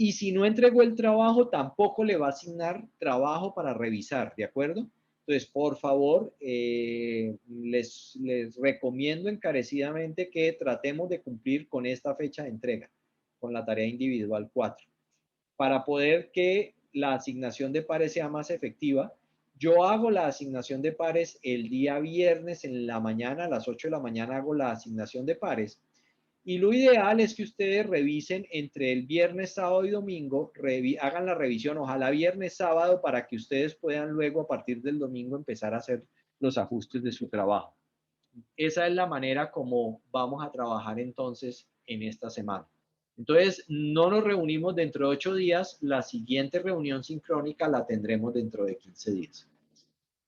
Y si no entregó el trabajo, tampoco le va a asignar trabajo para revisar, ¿de acuerdo? Entonces, por favor, les recomiendo encarecidamente que tratemos de cumplir con esta fecha de entrega, con la tarea individual 4, para poder que la asignación de pares sea más efectiva. Yo hago la asignación de pares el día viernes en la mañana, a las 8 de la mañana hago la asignación de pares. Y lo ideal es que ustedes revisen entre el viernes, sábado y domingo, hagan la revisión, ojalá viernes, sábado, para que ustedes puedan luego a partir del domingo empezar a hacer los ajustes de su trabajo. Esa es la manera como vamos a trabajar entonces en esta semana. Entonces, no nos reunimos dentro de 8 días, la siguiente reunión sincrónica la tendremos dentro de 15 días.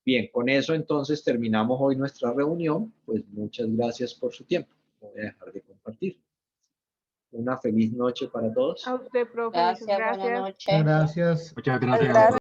Bien, con eso entonces terminamos hoy nuestra reunión. Pues muchas gracias por su tiempo. Voy a dejar de compartir. Una feliz noche para todos. A usted, profe. Gracias, Muchas gracias. buenas noches. Gracias. Muchas gracias.